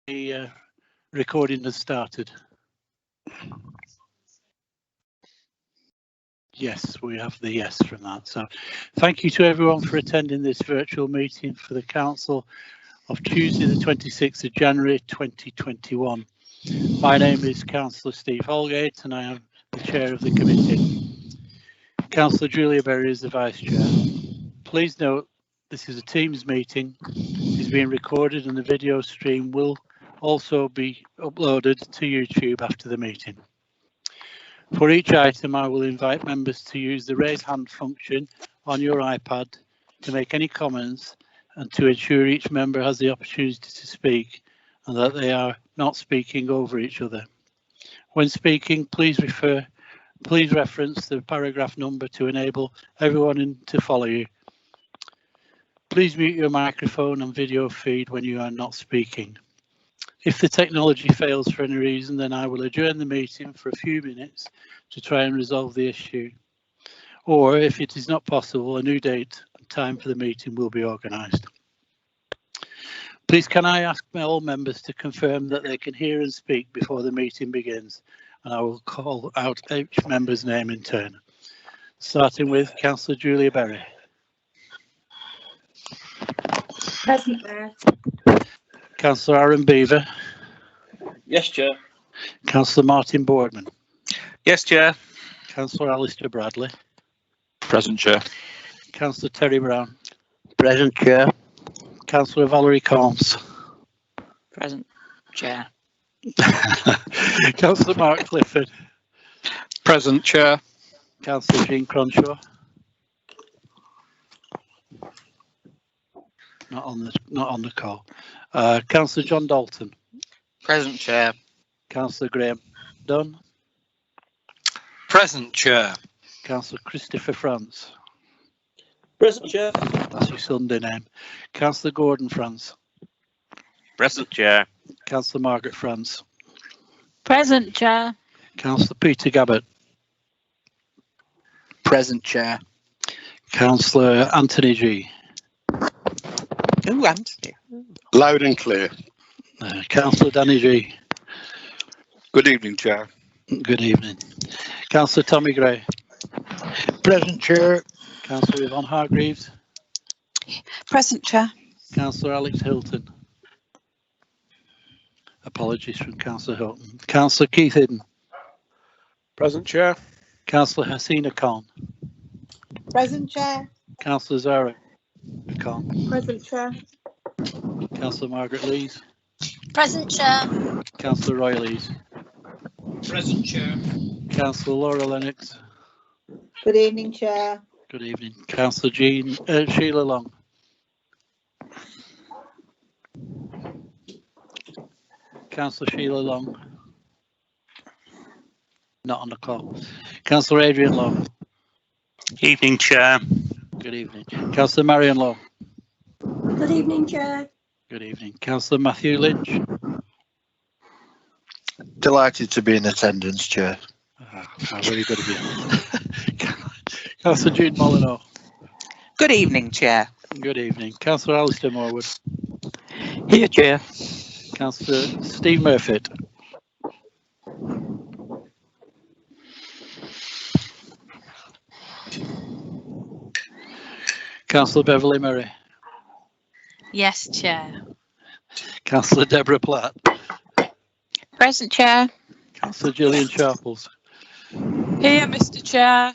The recording has started. Yes, we have the yes from that. So thank you to everyone for attending this virtual meeting for the Council of Tuesday the 26th of January 2021. My name is Councillor Steve Holgate and I am the chair of the committee. Councillor Julia Berry is the vice chair. Please note this is a Teams meeting. It is being recorded and the video stream will also be uploaded to YouTube after the meeting. For each item, I will invite members to use the raise hand function on your iPad to make any comments and to ensure each member has the opportunity to speak and that they are not speaking over each other. When speaking, please reference the paragraph number to enable everyone to follow you. Please mute your microphone and video feed when you are not speaking. If the technology fails for any reason, then I will adjourn the meeting for a few minutes to try and resolve the issue. Or if it is not possible, a new date and time for the meeting will be organised. Please can I ask all members to confirm that they can hear and speak before the meeting begins, and I will call out each member's name in turn. Starting with Councillor Julia Berry. Present there. Councillor Aaron Beaver. Yes, Chair. Councillor Martin Boardman. Yes, Chair. Councillor Alistair Bradley. Present, Chair. Councillor Terry Brown. Present, Chair. Councillor Valerie Combs. Present, Chair. Councillor Mark Clifford. Present, Chair. Councillor Jean Cronshaw. Not on the call. Councillor John Dalton. Present, Chair. Councillor Graham Dunn. Present, Chair. Councillor Christopher France. Present, Chair. That's your Sunday name. Councillor Gordon France. Present, Chair. Councillor Margaret France. Present, Chair. Councillor Peter Gabbard. Present, Chair. Councillor Anthony G. Ooh, Anthony. Loud and clear. Councillor Danny G. Good evening, Chair. Good evening. Councillor Tommy Gray. Present, Chair. Councillor Yvonne Hargreaves. Present, Chair. Councillor Alex Hilton. Apologies from Councillor Hilton. Councillor Keith Hidden. Present, Chair. Councillor Hasina Khan. Present, Chair. Councillor Zara Khan. Present, Chair. Councillor Margaret Lees. Present, Chair. Councillor Roy Lees. Present, Chair. Councillor Laura Lennox. Good evening, Chair. Good evening. Councillor Sheila Long. Councillor Sheila Long. Not on the call. Councillor Adrian Long. Evening, Chair. Good evening. Councillor Marion Long. Good evening, Chair. Good evening. Councillor Matthew Lynch. Delighted to be in attendance, Chair. How very good of you. Councillor Jude Molyneux. Good evening, Chair. Good evening. Councillor Alistair Morwood. Here, Chair. Councillor Steve Murfitt. Councillor Beverly Murray. Yes, Chair. Councillor Deborah Platt. Present, Chair. Councillor Gillian Sharples. Here, Mr. Chair.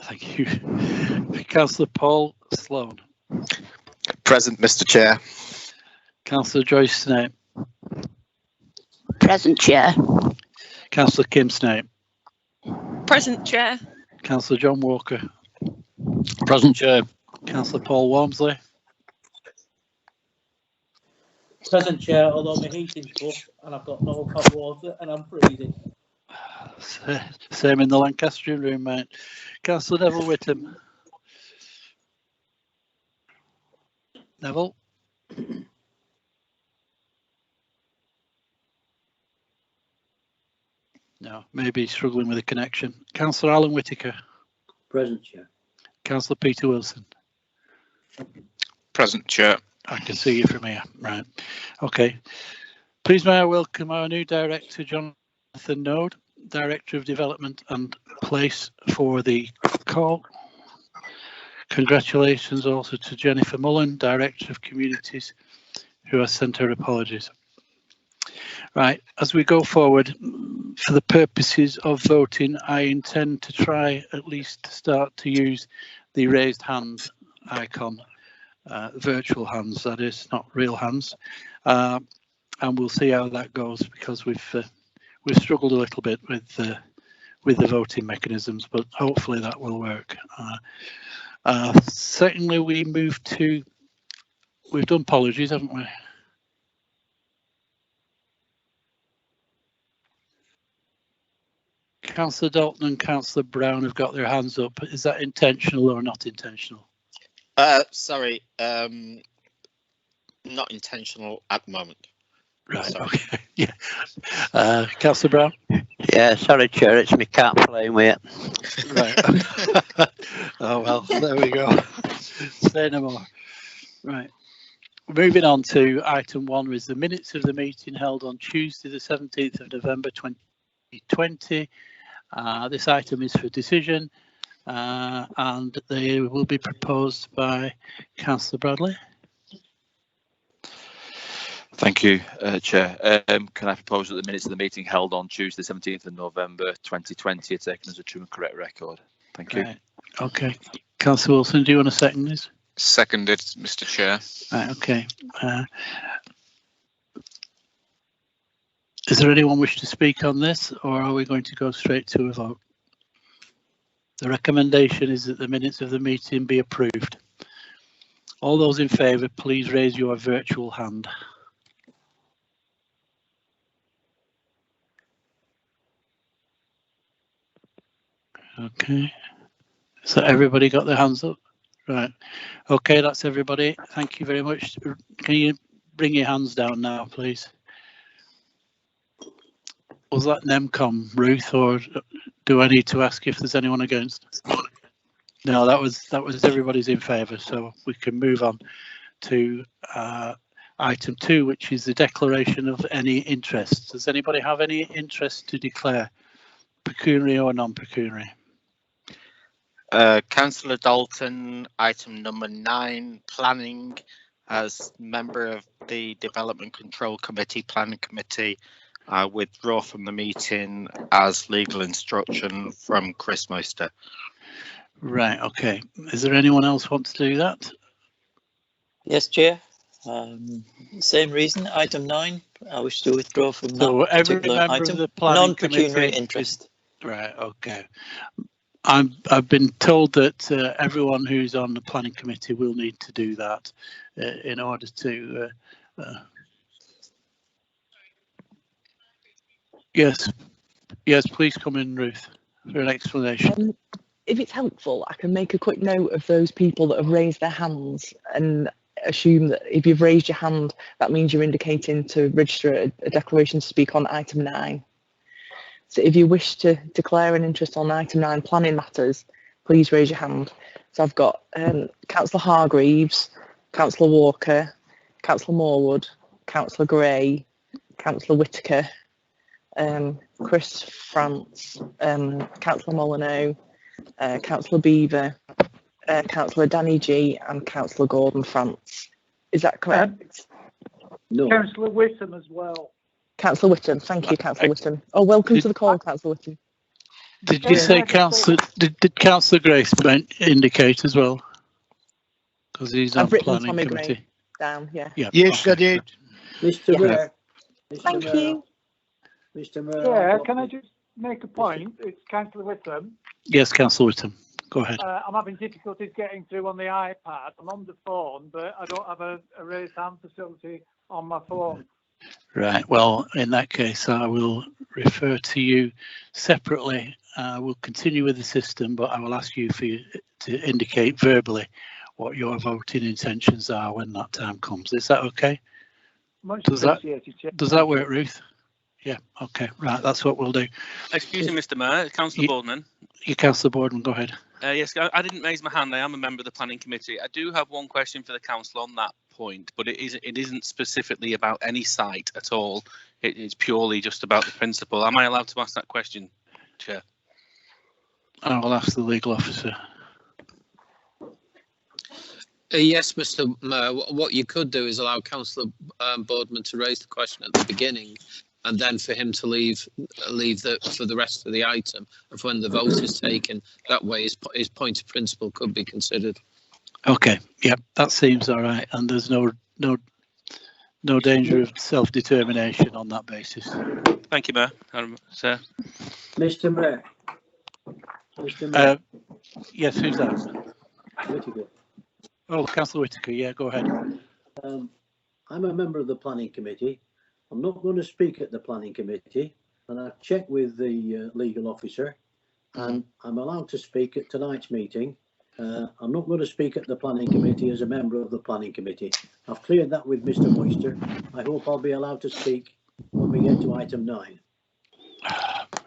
Thank you. Councillor Paul Sloan. Present, Mr. Chair. Councillor Joyce Snape. Present, Chair. Councillor Kim Snape. Present, Chair. Councillor John Walker. Present, Chair. Councillor Paul Walmsley. Present, Chair, although my heating's off and I've got no hot water and I'm freezing. Same in the Lancastrian room, mate. Councillor Neville Whittam. Neville. No, maybe he's struggling with a connection. Councillor Alan Whittaker. Present, Chair. Councillor Peter Wilson. Present, Chair. I can see you from here. Right. Okay. Please may I welcome our new director, Jonathan Node, Director of Development and Place for the call. Congratulations also to Jennifer Mullen, Director of Communities, who has sent her apologies. Right, as we go forward, for the purposes of voting, I intend to try at least to start to use the raised hand icon, virtual hands, that is, not real hands. And we'll see how that goes, because we've struggled a little bit with the voting mechanisms, but hopefully that will work. Secondly, we've done apologies, haven't we? Councillor Dalton and Councillor Brown have got their hands up. Is that intentional or not intentional? Sorry, not intentional at the moment. Right, Sorry. okay, yeah. Councillor Brown? Yeah, sorry, Chair, it's me cat playing with it. Right. Oh, well, there we go. Say no more. Right. Moving on to item 1 is the minutes of the meeting held on Tuesday, the 17th of November 2020. This item is for decision and they will be proposed by Councillor Bradley. Thank you, Chair. Can I propose that the minutes of the meeting held on Tuesday, 17th of November 2020 are taken as a true and correct record? Thank you. Right. Okay. Councillor Wilson, do you want to second this? Seconded, Mr. Chair. Right, okay. Is there anyone wish to speak on this, or are we going to go straight to a vote? The recommendation is that the minutes of the meeting be approved. All those in favour, please raise your virtual hand. Okay. So everybody got their hands up? Right. Okay, that's everybody. Thank you very much. Can you bring your hands down now, please? Was that NEMCOM, Ruth, or do I need to ask if there's anyone against? No, that was everybody's in favour, so we can move on to item 2, which is the declaration of any interest. Does anybody have any interest to declare, pecuniary or non-pecuniary? Councillor Dalton, item number 9, planning, as member of the Development Control Committee, Planning Committee, withdraw from the meeting as legal instruction from Chris Moster. Right, okay. Is there anyone else want to do that? Yes, Chair. Same reason, item 9. I wish to withdraw from that So every particular member item. of the planning Non-pecuniary committee interest. Right, okay. I've been told that everyone who's on the planning committee will need to do that in order to. Yes, please come in, Ruth, for an explanation. If it's helpful, I can make a quick note of those people that have raised their hands and assume that if you've raised your hand, that means you're indicating to register a declaration to speak on item 9. So if you wish to declare an interest on item 9 planning matters, please raise your hand. So I've got Councillor Hargreaves, Councillor Walker, Councillor Morwood, Councillor Gray, Councillor Whitaker, Chris France, Councillor Molyneux, Councillor Beaver, Councillor Danny G and Councillor Gordon France. Is that correct? No. Councillor Whittam as well. Councillor Whittam, thank you, Councillor Whittam. Oh, welcome to the call, Councillor Whittam. Did you say Councillor? Did Councillor Grace indicate as well? Because he's on I've written planning Tommy committee. Gray down, yeah. Yes, I did. Mr. Mayor. Thank you. Mr. Mayor. Yeah, can I just make a point? It's Councillor Whittam. Yes, Councillor Whittam. Go ahead. I'm having difficulties getting through on the iPad. I'm on the phone, but I don't have a raised hand facility on my phone. Right. Well, in that case, I will refer to you separately. We'll continue with the system, but I will ask you to indicate verbally what your voting intentions are when that time comes. Is that okay? Much Does that work, Ruth? Yeah. Okay. Right. That's what we'll do. Excuse me, Mr. Mayor, Councillor Boardman. You, Councillor Boardman, go ahead. Yes, I didn't raise my hand. I am a member of the planning committee. I do have one question for the council on that point, but it isn't specifically about any site at all. It's purely just about the principle. Am I allowed to ask that question, Chair? I will ask the legal officer. Yes, Mr. Mayor, what you could do is allow Councillor Boardman to raise the question at the beginning, and then for him to leave for the rest of the item of when the vote is taken. That way his point of principle could be considered. Okay, yeah, that seems all right, and there's no danger of self-determination on that basis. Thank you, Mayor. Sir. Mr. Mayor. Mr. Mayor. Yes, who's that? Whittaker. Oh, Councillor Whittaker, yeah, go ahead. I'm a member of the planning committee. I'm not going to speak at the planning committee, and I've checked with the legal officer, and I'm allowed to speak at tonight's meeting. I'm not going to speak at the planning committee as a member of the planning committee. I've cleared that with Mr. Moister. I hope I'll be allowed to speak when we get to item 9.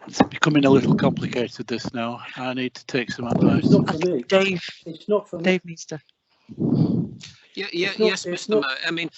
It's becoming a little complicated, this now. I need to take some advice. It's not for me. Dave. It's not for me. Dave needs to. Yes, Mr. Mayor.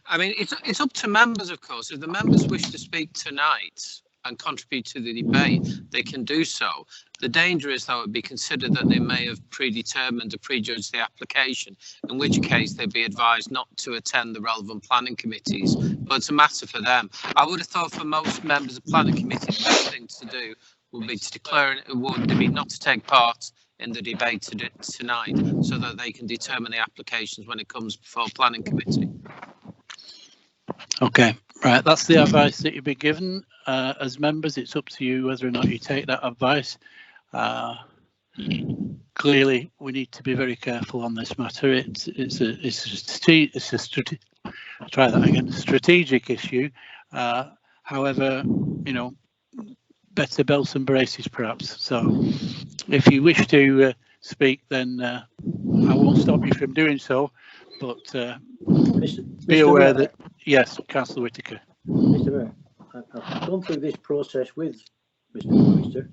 I mean, it's up to members, of course. If the members wish to speak tonight and contribute to the debate, they can do so. The danger is, though, it would be considered that they may have predetermined or prejudged the application, in which case they'd be advised not to attend the relevant planning committees. But it's a matter for them. I would have thought for most members of planning committee, the best thing to do would be to declare not to take part in the debate tonight, so that they can determine the applications when it comes before planning committee. Okay, right, that's the advice that you've been given. As members, it's up to you whether or not you take that advice. Clearly, we need to be very careful on this matter. It's a strategic issue. However, you know, better belts and braces, perhaps. So, if you wish to speak, then I won't stop you from doing so. But be aware that, yes, Councillor Whittaker. Mr. Mayor, I've gone through this process with Mr. Moister.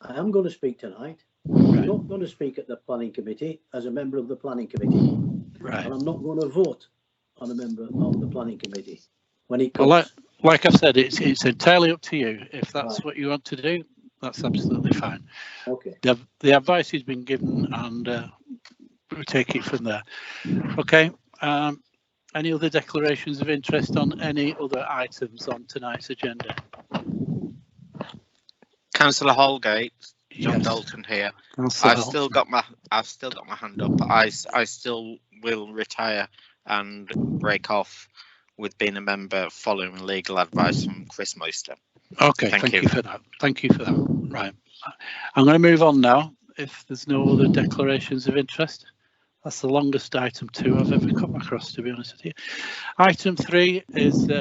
I am going to speak tonight. I'm not going to speak at the planning committee as a member of the planning committee. Right. And I'm not going to vote on a member of the planning committee when it comes. Well, like I've said, it's entirely up to you. If that's what you want to do, that's absolutely fine. Okay. The advice has been given, and we'll take it from there. Okay. Any other declarations of interest on any other items on tonight's agenda? Councillor Holgate, John Yes. Dalton here. Councillor I've still got my hand up. I still will retire and break off with being a member following legal advice from Chris Moister. Okay, thank you for that. Thank you for that. Right. I'm going to move on now, if there's no other declarations of interest. That's the longest item 2 I've ever come across, to be honest with you. Item 3 is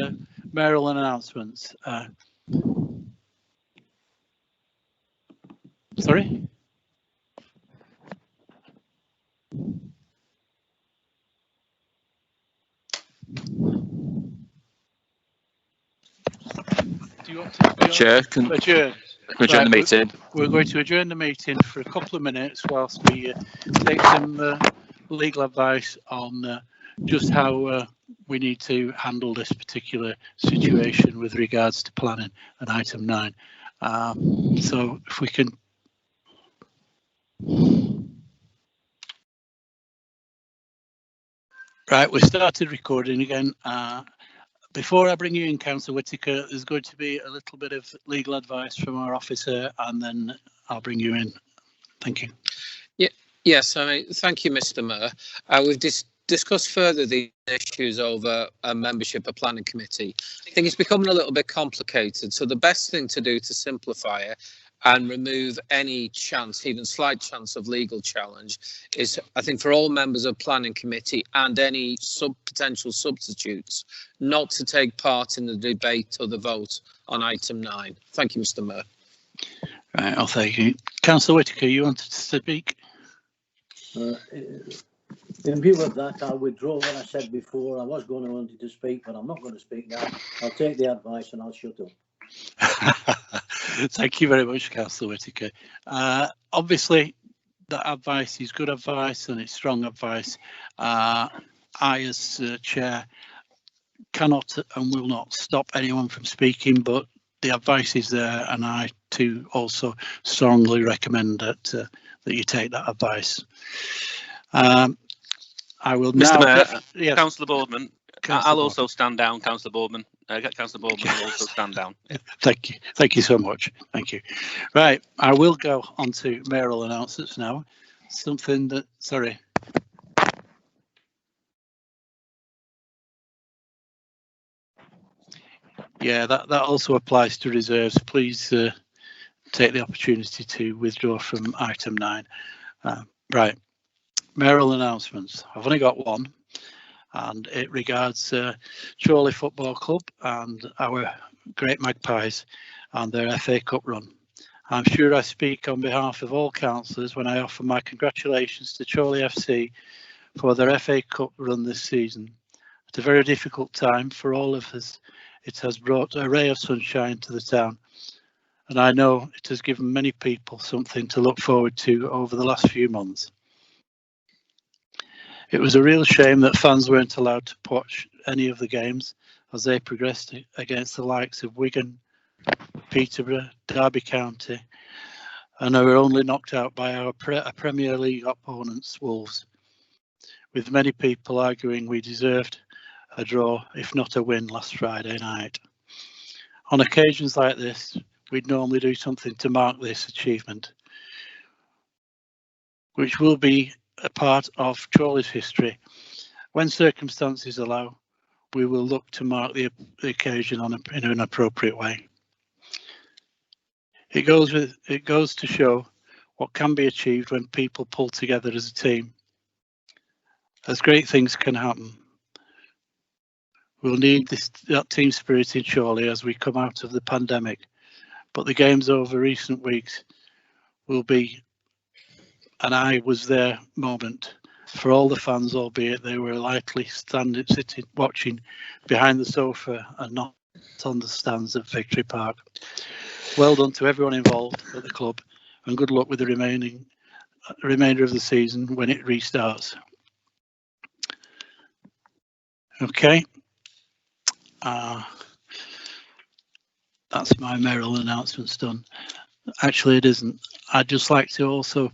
mayoral announcements. Sorry? Do you want to Chair, can adjourn? adjourn the meeting? We're going to adjourn the meeting for a couple of minutes whilst we take some legal advice on just how we need to handle this particular situation with regards to planning and item 9. So if we can. Right, we started recording again. Before I bring you in, Councillor Whittaker, there's going to be a little bit of legal advice from our officer, and then I'll bring you in. Thank you. Yes, thank you, Mr. Mayor. We've discussed further the issues over membership of planning committee. I think it's becoming a little bit complicated, so the best thing to do to simplify it and remove any chance, even slight chance of legal challenge, is, I think, for all members of planning committee and any potential substitutes, not to take part in the debate or the vote on item 9. Thank you, Mr. Mayor. Right, I'll thank you. Councillor Whittaker, you wanted to speak? In view of that, I'll withdraw what I said before. I was going to want to speak, but I'm not going to speak now. I'll take the advice and I'll shut up. Thank you very much, Councillor Whittaker. Obviously, that advice is good advice and it's strong advice. I, as chair, cannot and will not stop anyone from speaking, but the advice is there, and I too also strongly recommend that that you take that advice. I will Mr. now. Mayor, Yes. Councillor Boardman, Councillor I'll also stand down, Councillor Boardman. Councillor Boardman will also stand down. Thank you so much. Thank you. Right, I will go on to mayoral announcements now. Something that, sorry. Yeah, that also applies to reserves. Please take the opportunity to withdraw from item 9. Right, mayoral announcements. I've only got one, and it regards Chorley Football Club and our Great Magpies and their FA Cup run. I'm sure I speak on behalf of all councillors when I offer my congratulations to Chorley FC for their FA Cup run this season. At a very difficult time for all of us, it has brought a ray of sunshine to the town, and I know it has given many people something to look forward to over the last few months. It was a real shame that fans weren't allowed to watch any of the games as they progressed against the likes of Wigan, Peterborough, Derby County, and were only knocked out by our Premier League opponents, Wolves, with many people arguing we deserved a draw, if not a win, last Friday night. On occasions like this, we'd normally do something to mark this achievement, which will be a part of Chorley's history. When circumstances allow, we will look to mark the occasion in an appropriate way. It goes to show what can be achieved when people pull together as a team, as great things can happen. We'll need that team spirit in Chorley as we come out of the pandemic, but the games over recent weeks will be an I was there moment for all the fans, albeit they were likely sitting, watching behind the sofa and not on the stands at Victory Park. Well done to everyone involved at the club, and good luck with the remainder of the season when it restarts. Okay. That's my mayoral announcements done. Actually, it isn't. I'd just like to also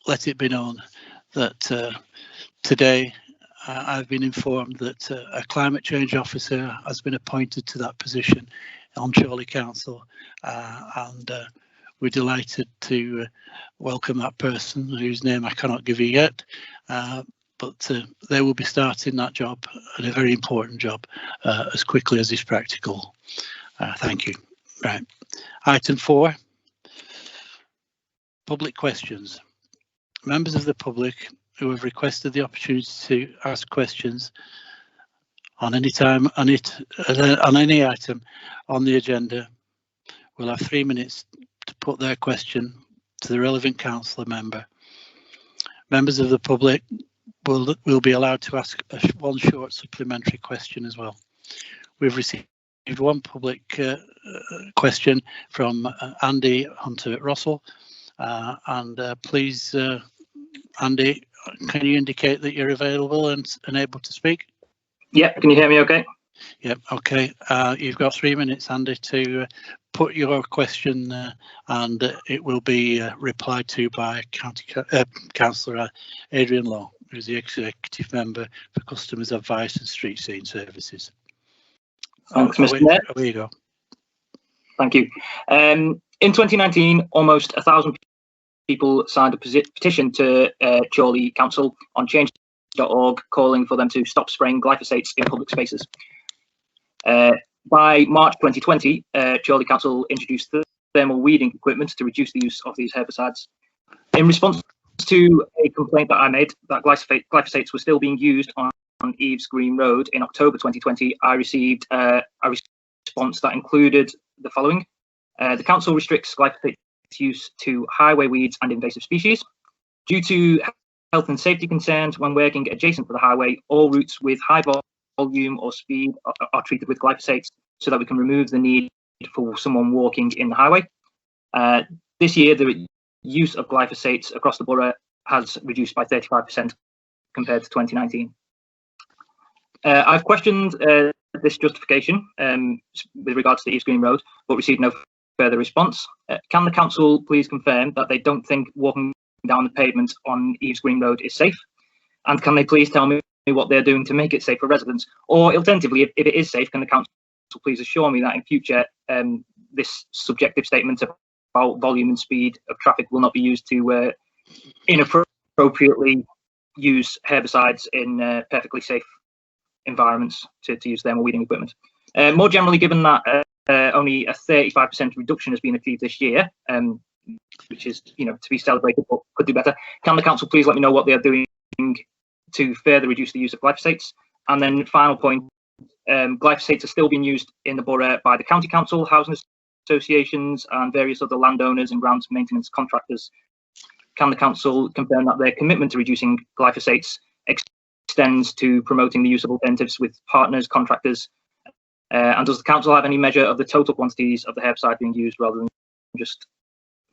let it be known that today I've been informed that a climate change officer has been appointed to that position on Chorley Council, and we're delighted to welcome that person, whose name I cannot give you yet, but they will be starting that job, and a very important job, as quickly as is practical. Thank you. Right, item 4, public questions. Members of the public who have requested the opportunity to ask questions on any time on any item on the agenda will have 3 minutes to put their question to the relevant councillor member. Members of the public will be allowed to ask one short supplementary question as well. We've received one public question from Andy Hunter Russell, and please, Andy, can you indicate that you're available and able to speak? Yeah, can you hear me okay? Yep, okay. You've got 3 minutes, Andy, to put your question, and it will be replied to by Councillor Adrian Law, who's the Executive Member for Customers Advice and Street Scene Services. Thanks, Mr. Mayor. There you go. Thank you. In 2019, almost 1,000 people signed a petition to Chorley Council on change.org calling for them to stop spraying glyphosates in public spaces. By March 2020, Chorley Council introduced thermal weeding equipment to reduce the use of these herbicides. In response to a complaint that I made that glyphosates were still being used on Eves Green Road in October 2020, I received a response that included the following. The council restricts glyphosate use to highway weeds and invasive species. Due to health and safety concerns when working adjacent to the highway, all routes with high volume or speed are treated with glyphosates so that we can remove the need for someone walking in the highway. This year, the use of glyphosate across the borough has reduced by 35% compared to 2019. I've questioned this justification with regards to East Green Road, but received no further response. Can the council please confirm that they don't think walking down the pavement on Eves Green Road is safe? And can they please tell me what they're doing to make it safe for residents? Or alternatively, if it is safe, can the council please assure me that in future this subjective statement about volume and speed of traffic will not be used to inappropriately use herbicides in perfectly safe environments to use thermal weeding equipment? More generally, given that only a 35% reduction has been achieved this year, which is, to be celebrated, but could do better. Can the council please let me know what they are doing to further reduce the use of glyphosates? And then final point, glyphosates are still being used in the borough by the county council, housing associations, and various other landowners and grounds maintenance contractors. Can the council confirm that their commitment to reducing glyphosates extends to promoting the use of alternatives with partners, contractors? And does the council have any measure of the total quantities of the herbicide being used rather than just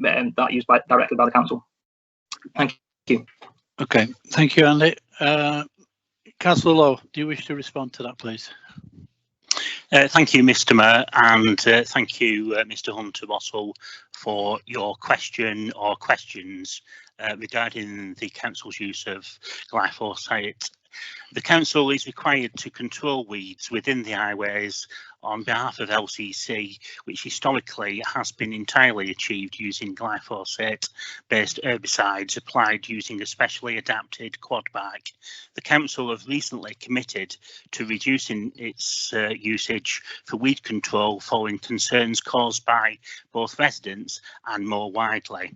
that used directly by the council? Thank you. Okay, thank you, Andy. Councillor Lowe, do you wish to respond to that, please? Thank you, Mr. Mayor, and thank you, Mr. Hunter-Wassell, for your question or questions regarding the council's use of glyphosate. The council is required to control weeds within the highways on behalf of LCC, which historically has been entirely achieved using glyphosate-based herbicides applied using a specially adapted quad bike. The council have recently committed to reducing its usage for weed control following concerns caused by both residents and more widely.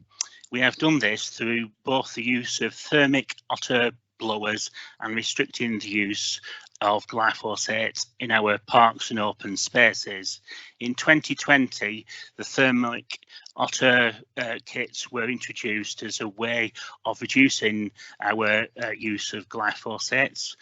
We have done this through both the use of thermic otter blowers and restricting the use of glyphosate in our parks and open spaces. In 2020, the thermic otter kits were introduced as a way of reducing our use of glyphosates.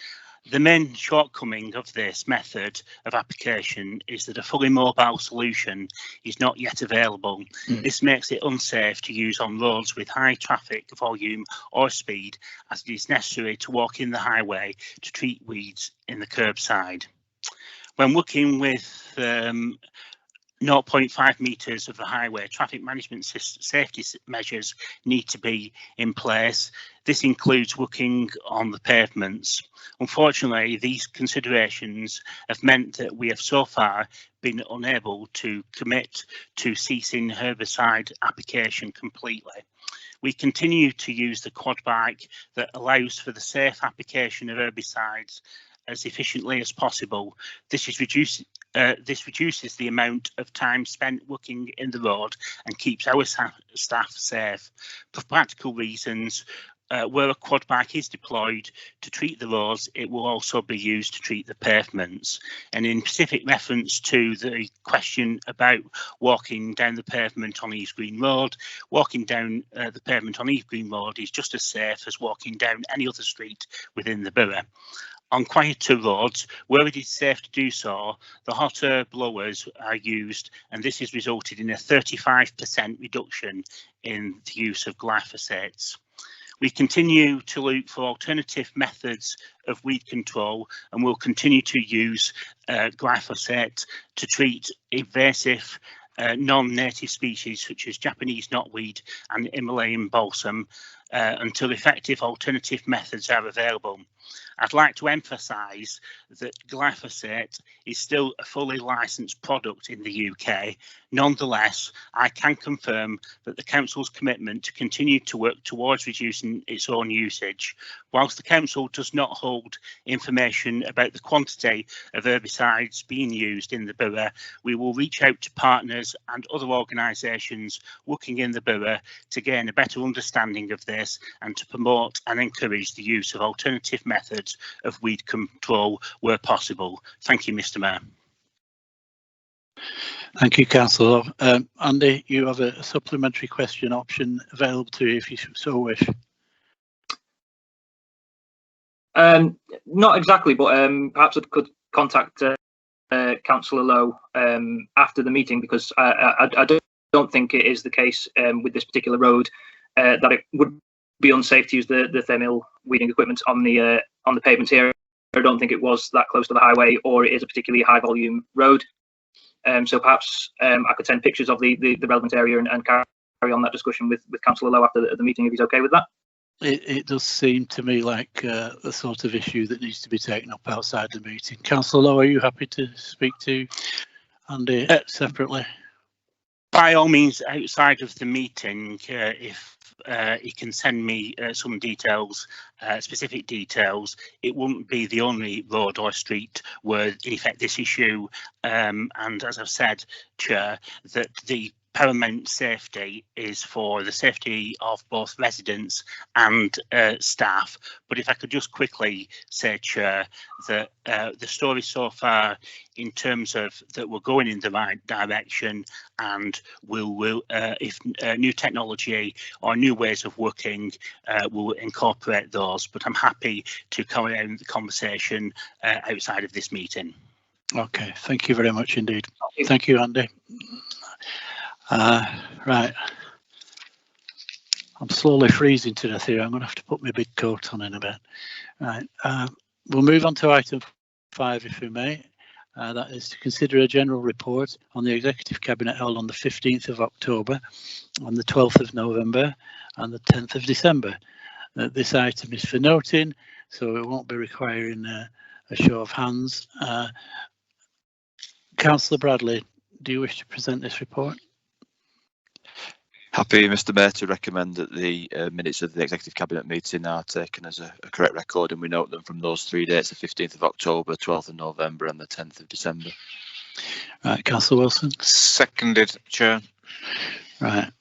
The main shortcoming of this method of application is that a fully mobile solution is not yet available. This makes it unsafe to use on roads with high traffic volume or speed, as it is necessary to walk in the highway to treat weeds in the curbside. When working with 0.5 metres of the highway, traffic management safety measures need to be in place. This includes working on the pavements. Unfortunately, these considerations have meant that we have so far been unable to commit to ceasing herbicide application completely. We continue to use the quad bike that allows for the safe application of herbicides as efficiently as possible. This reduces the amount of time spent working in the road and keeps our staff safe. For practical reasons, where a quad bike is deployed to treat the roads, it will also be used to treat the pavements. And in specific reference to the question about walking down the pavement on Eves Green Road, walking down the pavement on Eves Green Road is just as safe as walking down any other street within the borough. On quieter roads, where it is safe to do so, the hot air blowers are used, and this has resulted in a 35% reduction in the use of glyphosates. We continue to look for alternative methods of weed control, and will continue to use glyphosate to treat invasive non-native species such as Japanese knotweed and Himalayan balsam until effective alternative methods are available. I'd like to emphasise that glyphosate is still a fully licensed product in the UK. Nonetheless, I can confirm that the Council's commitment to continue to work towards reducing its own usage. Whilst the Council does not hold information about the quantity of herbicides being used in the borough, we will reach out to partners and other organisations working in the borough to gain a better understanding of this and to promote and encourage the use of alternative methods of weed control where possible. Thank you, Mr. Mayor. Thank you, Councillor. Andy, you have a supplementary question option available to you if you so wish. Not exactly, but perhaps I could contact Councillor Lowe after the meeting, because I don't think it is the case with this particular road that it would be unsafe to use the thermal weeding equipment on the pavement here. I don't think it was that close to the highway, or it is a particularly high volume road. So perhaps I could send pictures of the relevant area and carry on that discussion with Councillor Lowe after the meeting, if he's okay with that. It does seem to me like the sort of issue that needs to be taken up outside the meeting. Councillor Lowe, are you happy to speak to Andy separately? By all means, outside of the meeting, if he can send me some details, specific details. It wouldn't be the only road or street where in effect this issue, and as I've said, Chair, that the paramount safety is for the safety of both residents and staff. But if I could just quickly say, Chair, that the story so far in terms of that we're going in the right direction, and we'll if new technology or new ways of working will incorporate those. But I'm happy to carry on the conversation outside of this meeting. Okay, thank you very much indeed. Thank you, Andy. Right, I'm slowly freezing to death here. I'm going to have to put my big coat on in a bit. Right, we'll move on to item 5, if we may. That is to consider a general report on the Executive Cabinet held on the 15th of October, on the 12th of November and the 10th of December. This item is for noting, so it won't be requiring a show of hands. Councillor Bradley, do you wish to present this report? Happy, Mr Mayor, to recommend that the minutes of the Executive Cabinet meeting are taken as a correct record, and we note them from those 3 dates, the 15th of October, 12th of November and the 10th of December. Right, Councillor Wilson. Seconded, Chair. Right.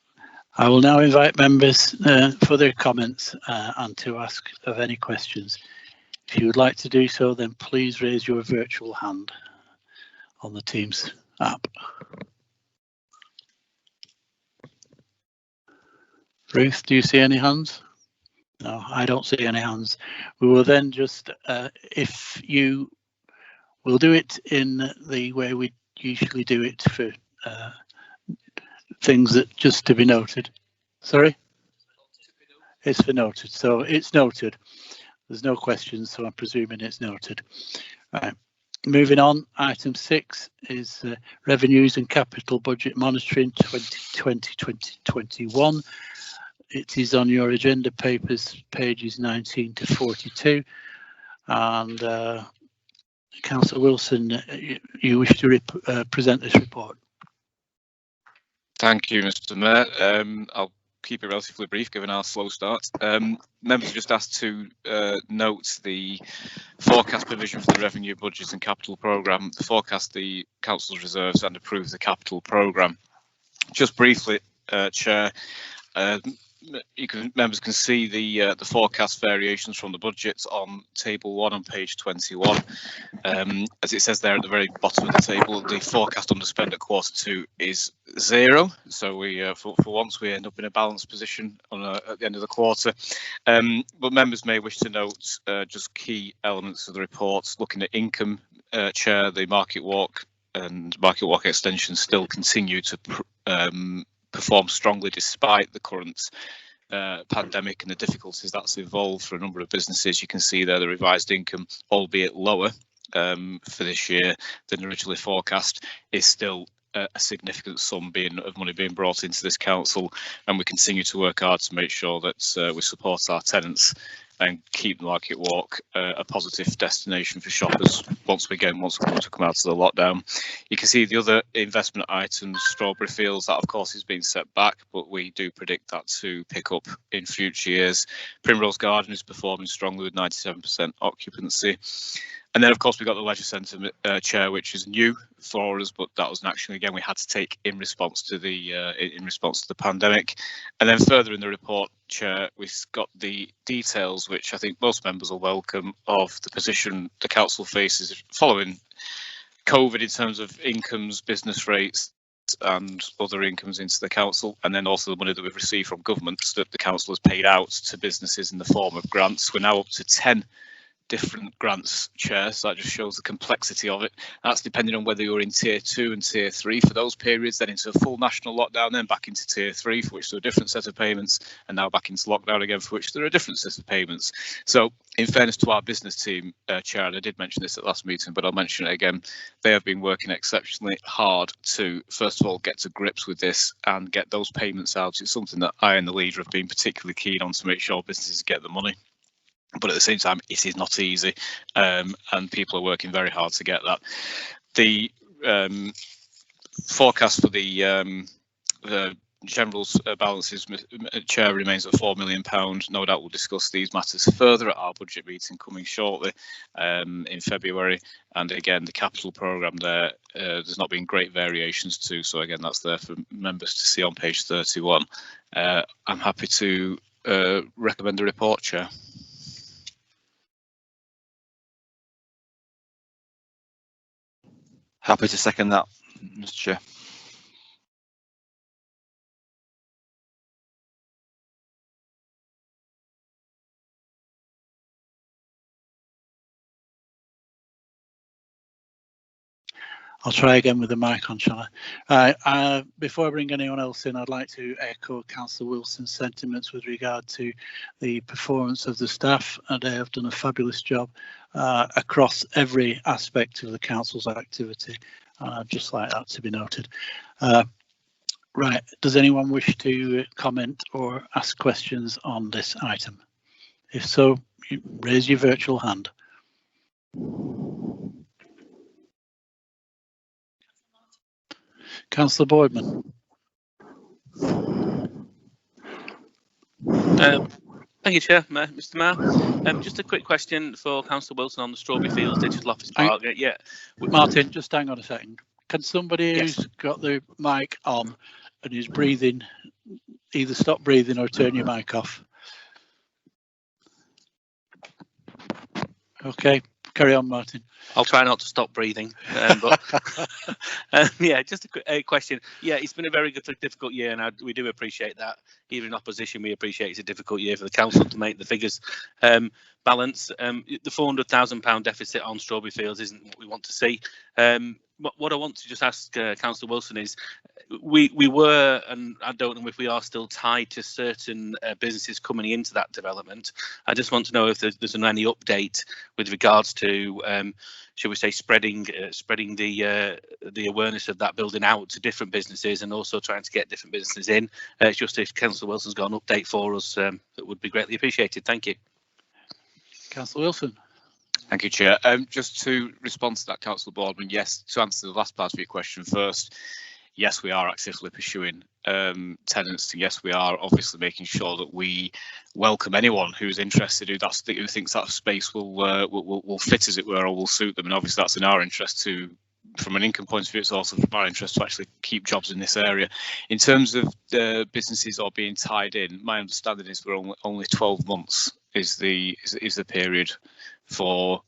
I will now invite members for their comments and to ask of any questions. If you would like to do so, then please raise your virtual hand on the Teams app. Ruth, do you see any hands? No, I don't see any hands. We will then just, if you will do it in the way we usually do it for things that just to be noted. Sorry? It's for noted, so it's noted. There's no questions, so I'm presuming it's noted. Right. Moving on, item 6 is revenues and capital budget monitoring 2020-2021. It is on your agenda papers, pages 19 to 42. And Councillor Wilson, you wish to present this report? Thank you, Mr Mayor. I'll keep it relatively brief given our slow start. Members are just asked to note the forecast provision for the revenue budget and capital programme, forecast the council's reserves and approve the capital programme. Just briefly, Chair, members can see the forecast variations from the budget on table 1 on page 21. As it says there at the very bottom of the table, the forecast underspend at Q2 is 0. So we, for once, we end up in a balanced position on at the end of the quarter. But members may wish to note just key elements of the report. Looking at income, Chair, the Market Walk and Market Walk extension still continue to perform strongly despite the current pandemic and the difficulties that's involved for a number of businesses. You can see there the revised income, albeit lower for this year than originally forecast, is still a significant sum of money being brought into this council, and we continue to work hard to make sure that we support our tenants and keep Market Walk a positive destination for shoppers once we come out of the lockdown. You can see the other investment items, Strawberry Fields, that of course is being set back, but we do predict that to pick up in future years. Primrose Garden is performing strongly with 97% occupancy. And then, of course, we've got the Leisure Centre, Chair, which is new for us, but that was an action again we had to take in response to the pandemic. And then further in the report, Chair, we've got the details, which I think most members will welcome, of the position the council faces following COVID in terms of incomes, business rates, and other incomes into the council, and then also the money that we've received from government that the council has paid out to businesses in the form of grants. We're now up to 10 different grants, Chair, so that just shows the complexity of it. That's depending on whether you're in Tier 2 and Tier 3 for those periods, then into a full national lockdown, then back into Tier 3, for which there are a different set of payments, and now back into lockdown again, for which there are a different set of payments. So, in fairness to our business team, Chair, and I did mention this at last meeting, but I'll mention it again, they have been working exceptionally hard to, first of all, get to grips with this and get those payments out. It's something that I and the leader have been particularly keen on to make sure businesses get the money. But at the same time, it is not easy, and people are working very hard to get that. The forecast for the General's balances, Chair, remains at £4 million. No doubt we'll discuss these matters further at our budget meeting coming shortly in February. And again, the capital programme there, there's not been great variations to, so again, that's there for members to see on page 31. I'm happy to recommend the report, Chair. Happy to second that, Mr. Chair. I'll try again with the mic on, shall I? Before I bring anyone else in, I'd like to echo Councillor Wilson's sentiments with regard to the performance of the staff. They have done a fabulous job across every aspect of the council's activity. I'd just like that to be noted. Right, does anyone wish to comment or ask questions on this item? If so, raise your virtual hand. Councillor Boardman. Thank you, Chair. Mr. Mayor. Just a quick question for Councillor Wilson on the Strawberry Fields Digital Office Park. Yeah. Martin, just hang on a second. Can somebody who's got the mic on and who's breathing, either stop breathing or turn your mic off? Okay, carry on, Martin. I'll try not to stop breathing, but yeah, just a question. Yeah, it's been a very difficult year, and we do appreciate that. Even in opposition, we appreciate it's a difficult year for the council to make the figures balance. The £400,000 deficit on Strawberry Fields isn't what we want to see. What I want to just ask Councillor Wilson is, we were, and I don't know if we are still tied to certain businesses coming into that development. I just want to know if there's any update with regards to, shall we say, spreading the awareness of that building out to different businesses, and also trying to get different businesses in. It's just if Councillor Wilson's got an update for us, that would be greatly appreciated. Thank you. Councillor Wilson. Thank you, Chair. Just to respond to that, Councillor Boardman, yes, to answer the last part of your question first, yes, we are actively pursuing tenants. Yes, we are obviously making sure that we welcome anyone who's interested, who thinks that space will fit, as it were, or will suit them. And obviously that's in our interest to, from an income point of view, it's also from our interest to actually keep jobs in this area. In terms of businesses or being tied in, my understanding is we're only 12 months is the period for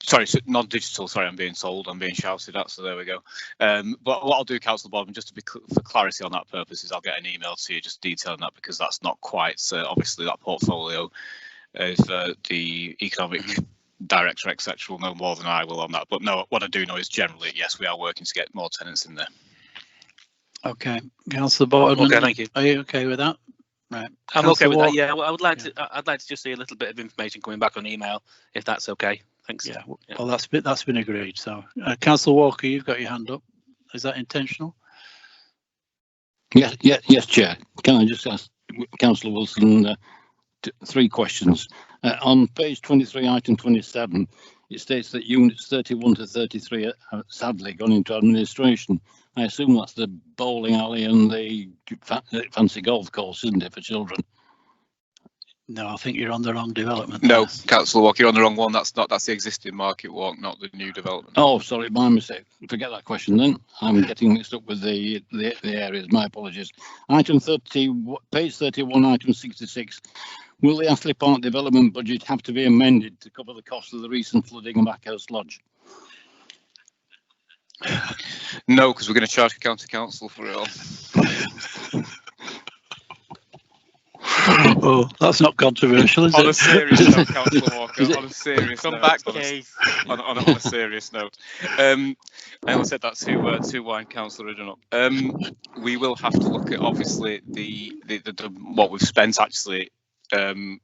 sorry, so non-digital. Sorry, I'm being told, I'm being shouted at, so there we go. But what I'll do, Councillor Boardman, just to be for clarity on that purpose, is I'll get an email to you just detailing that, because that's not quite obviously that portfolio of the economic director, etc., will know more than I will on that. But no, what I do know is generally, yes, we are working to get more tenants in there. Okay, Councillor Boardman. Okay, thank you. Are you okay with that? Right. I'm okay with that. Yeah, well, I'd like to just see a little bit of information coming back on email, if that's okay. Thanks. Yeah. Well, that's been agreed. So, Councillor Walker, you've got your hand up. Is that intentional? Yes, Chair. Can I just ask Councillor Wilson three questions? On page 23, item 27, it states that units 31 to 33 have sadly gone into administration. I assume that's the bowling alley and the fancy golf course, isn't it, for children? No, I think you're on the wrong development. No, Councillor Walker, you're on the wrong one. That's the existing Market Walk, not the new development. Oh, sorry, my mistake. Forget that question then. I'm getting mixed up with the areas. My apologies. Item 30, page 31, item 66. Will the Astley Park development budget have to be amended to cover the cost of the recent flooding of Backhurst Lodge? No, because we're going to charge county council for it all. Oh, that's not controversial, is it? On a serious note, Councillor Walker, on a serious Come note. back, on a- Keith. on a serious note. I only said that to wine Councillor Riddle. We will have to look at obviously the what we've spent actually. I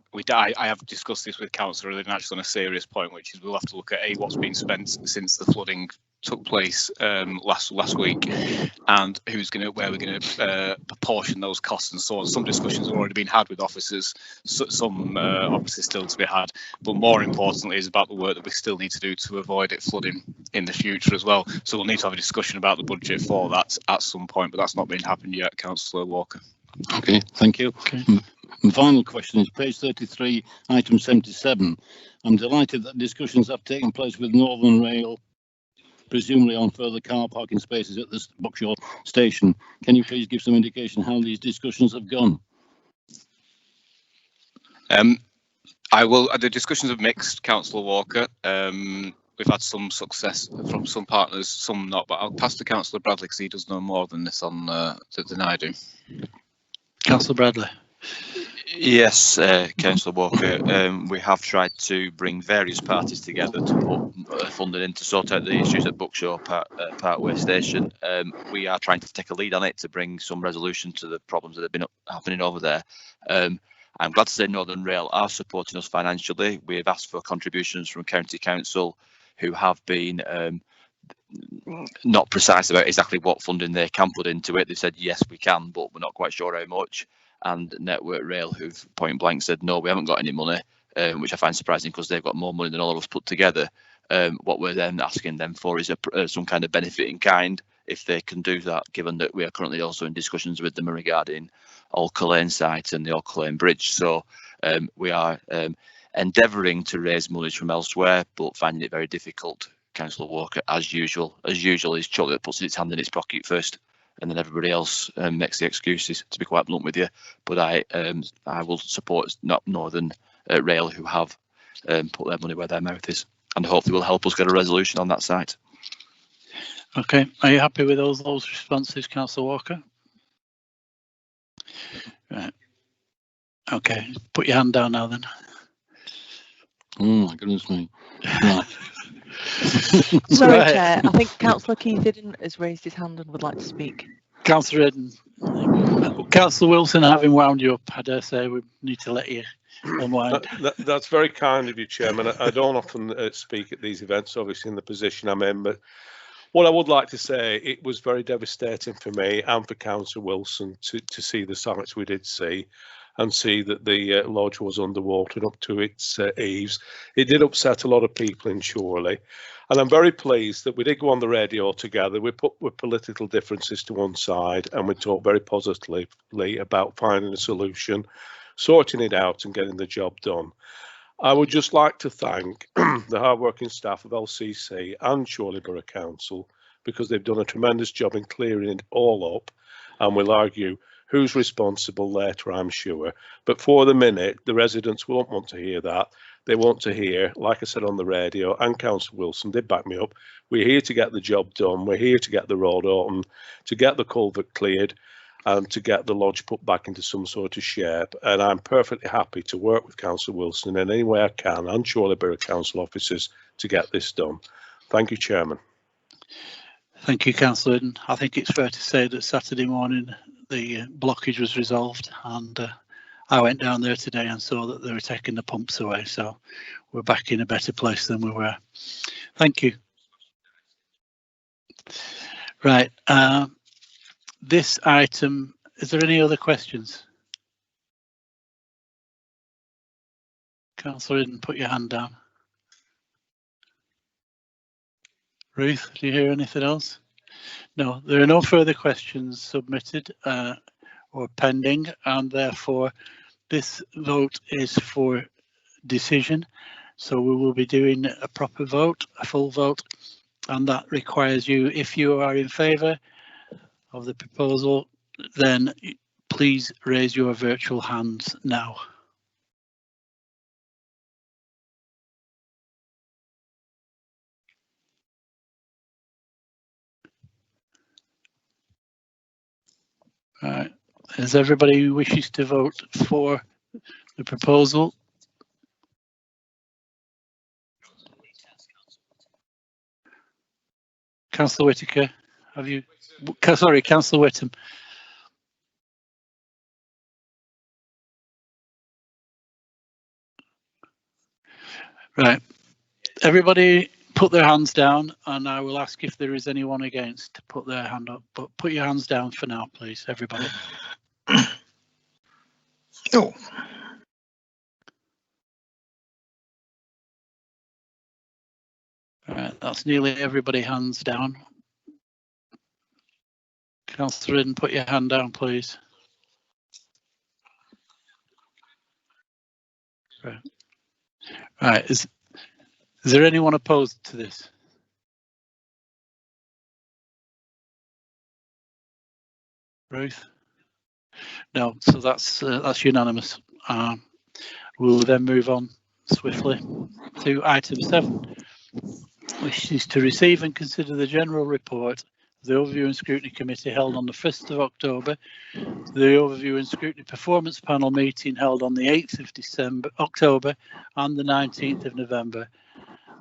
have discussed this with Councillor Riddle actually on a serious point, which is we'll have to look at what's been spent since the flooding took place last week, and where we're going to proportion those costs and so on. Some discussions have already been had with officers, some obviously still to be had, but more importantly is about the work that we still need to do to avoid it flooding in the future as well. So we'll need to have a discussion about the budget for that at some point, but that's not been happened yet, Councillor Walker. Okay, thank you. Okay. And final question is page 33, item 77. I'm delighted that discussions have taken place with Northern Rail, presumably on further car parking spaces at the Buckshaw station. Can you please give some indication how these discussions have gone? I will. The discussions have mixed, Councillor Walker. We've had some success from some partners, some not. But I'll pass to Councillor Bradley because he does know more than this than I do. Councillor Bradley. Yes, Councillor Walker, we have tried to bring various parties together to put funding in to sort out the issues at Buckshaw Parkway Station. We are trying to take a lead on it to bring some resolution to the problems that have been happening over there. I'm glad to say Northern Rail are supporting us financially. We have asked for contributions from County Council, who have been not precise about exactly what funding they can put into it. They said yes we can, but we're not quite sure how much. And Network Rail, who've point blank said no, we haven't got any money, which I find surprising because they've got more money than all of us put together. What we're then asking them for is some kind of benefit in kind, if they can do that, given that we are currently also in discussions with them regarding Alker Lane site and the Alker Lane Bridge. So we are endeavouring to raise money from elsewhere, but finding it very difficult. Councillor Walker, as usual, is Chuck that puts its hand in its pocket first, and then everybody else makes the excuses, to be quite blunt with you. But I will support Northern Rail, who have put their money where their mouth is, and hopefully will help us get a resolution on that site. Okay, are you happy with those responses, Councillor Walker? Right. Okay, put your hand down now then. Oh my goodness me. Right. Sorry, Right. Chair. I think Councillor Keith Eden has raised his hand and would like to speak. Councillor Eden. Councillor Wilson, having wound you up, I dare say we need to let you unwind. That's very kind of you, Chairman. I don't often speak at these events, obviously in the position I'm in, but what I would like to say, it was very devastating for me and for Councillor Wilson to see the sights we did see, and see that the lodge was underwater up to its eaves. It did upset a lot of people in Chorley, and I'm very pleased that we did go on the radio together. We put political differences to one side, and we talked very positively about finding a solution, sorting it out and getting the job done. I would just like to thank the hard-working staff of LCC and Chorley Borough Council, because they've done a tremendous job in clearing it all up, and we'll argue who's responsible later, I'm sure. But for the minute, the residents won't want to hear that. They want to hear, like I said on the radio, and Councillor Wilson did back me up, we're here to get the job done, we're here to get the road open, to get the culvert cleared, and to get the lodge put back into some sort of shape. And I'm perfectly happy to work with Councillor Wilson in any way I can, and Chorley Borough Council officers, to get this done. Thank you, Chairman. Thank you, Councillor Eden. I think it's fair to say that Saturday morning the blockage was resolved, and I went down there today and saw that they were taking the pumps away, so we're back in a better place than we were. Thank you. Right, this item, is there any other questions? Councillor Eden, put your hand down. Ruth, do you hear anything else? No, there are no further questions submitted or pending, and therefore this vote is for decision. So we will be doing a proper vote, a full vote, and that requires you, if you are in favour of the proposal, then please raise your virtual hands now. Right. As everybody who wishes to vote for the proposal? Councillor Whitaker, have you? Sorry, Councillor Whittam. Right. Everybody put their hands down, and I will ask if there is anyone against to put their hand up. But put your hands down for now, please, everybody. No. All right, that's nearly everybody hands down. Councillor Ridden, put your hand down, please. Right. Right. Is there anyone opposed to this? Ruth? No. So that's unanimous. We'll then move on swiftly to item 7, which is to receive and consider the general report of the Overview and Scrutiny Committee held on the 1st of October, the Overview and Scrutiny Performance Panel meeting held on the 8th of October and the 19th of November,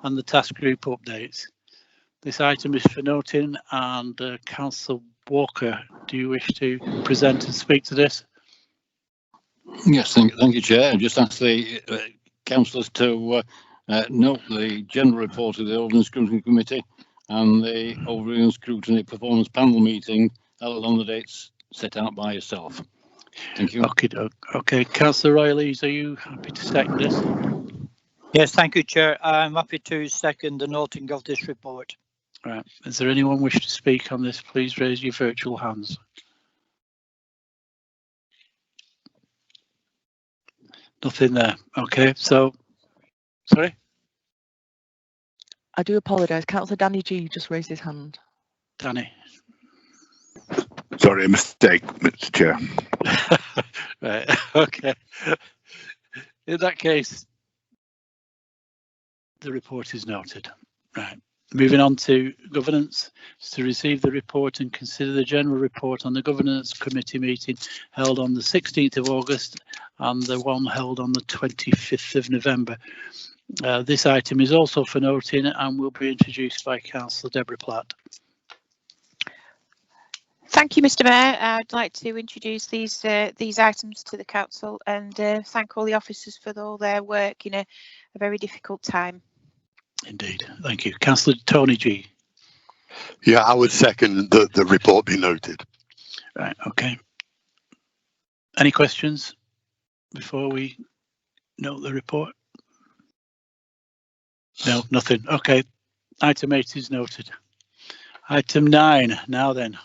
and the task group updates. This item is for noting, and Councillor Walker, do you wish to present and speak to this? Yes, thank you, Chair. Just ask the councillors to note the general report of the Overview and Scrutiny Committee and the Overview and Scrutiny Performance Panel meeting held on the dates set out by yourself. Thank you. Okay. Councillor Royal-Lees, are you happy to second this? Yes, thank you, Chair. I'm happy to second the noting of this report. Right. Is there anyone wish to speak on this? Please raise your virtual hands. Nothing there. Okay, so, sorry? I do apologise. Councillor Danny G just raised his hand. Danny. Sorry, a mistake, Mr. Chair. Right, okay. In that case, the report is noted. Right. Moving on to governance, to receive the report and consider the general report on the governance committee meeting held on the 16th of August and the one held on the 25th of November. This item is also for noting and will be introduced by Councillor Deborah Platt. Thank you, Mr. Mayor. I'd like to introduce these items to the council and thank all the officers for all their work in a very difficult time. Indeed, thank you. Councillor Tony G. Yeah, I would second that the report be noted. Right, okay. Any questions before we note the report? No, nothing. Okay, item 8 is noted. Item 9, now then.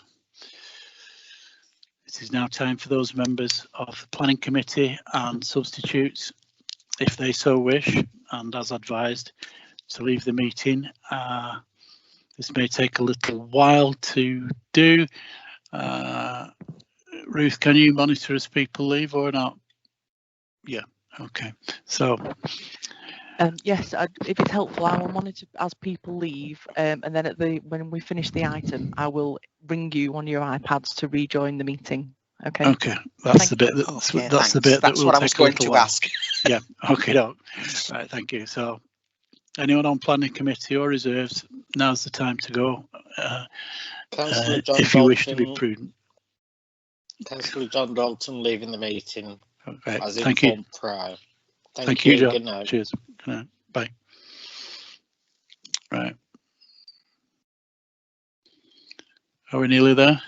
It is now time for those members of the Planning Committee and substitutes, if they so wish, and as advised, to leave the meeting. This may take a little while to do. Ruth, can you monitor as people leave or not? Yeah, okay. So. Yes, if it's helpful, I will monitor as people leave, and then when we finish the item, I will ring you on your iPads to rejoin the meeting. Okay. Okay, that's the bit. That's the bit that will take a little while. Yeah. Okay. No. Right. Thank you. So, anyone on planning committee or reserves, now's the time to go. If you wish to be prudent. Councillor John Dalton leaving the meeting. Okay. As Thank you. Prior. Thank you, John. Good night. Cheers. Good night. Bye. Right. Are we nearly there?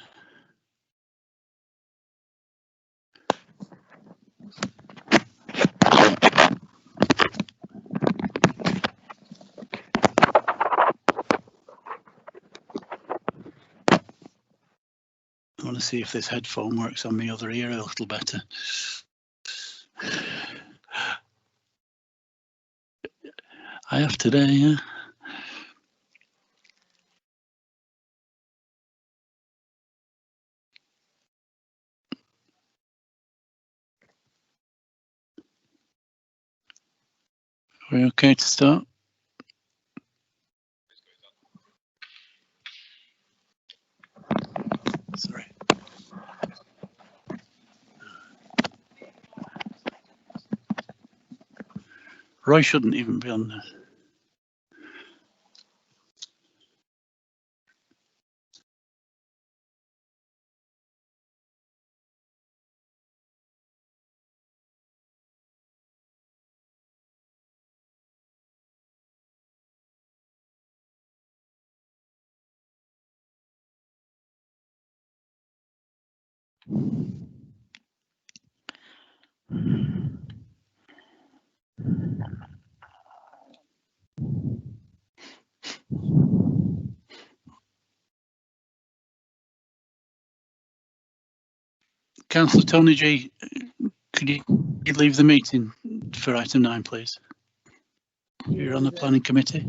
I want to see if this headphone works on my other ear a little better. I have today, yeah. Are we okay to start? Sorry. Roy shouldn't even be on there. Councillor Tony G, could you leave the meeting for item 9, please? You're on the planning committee.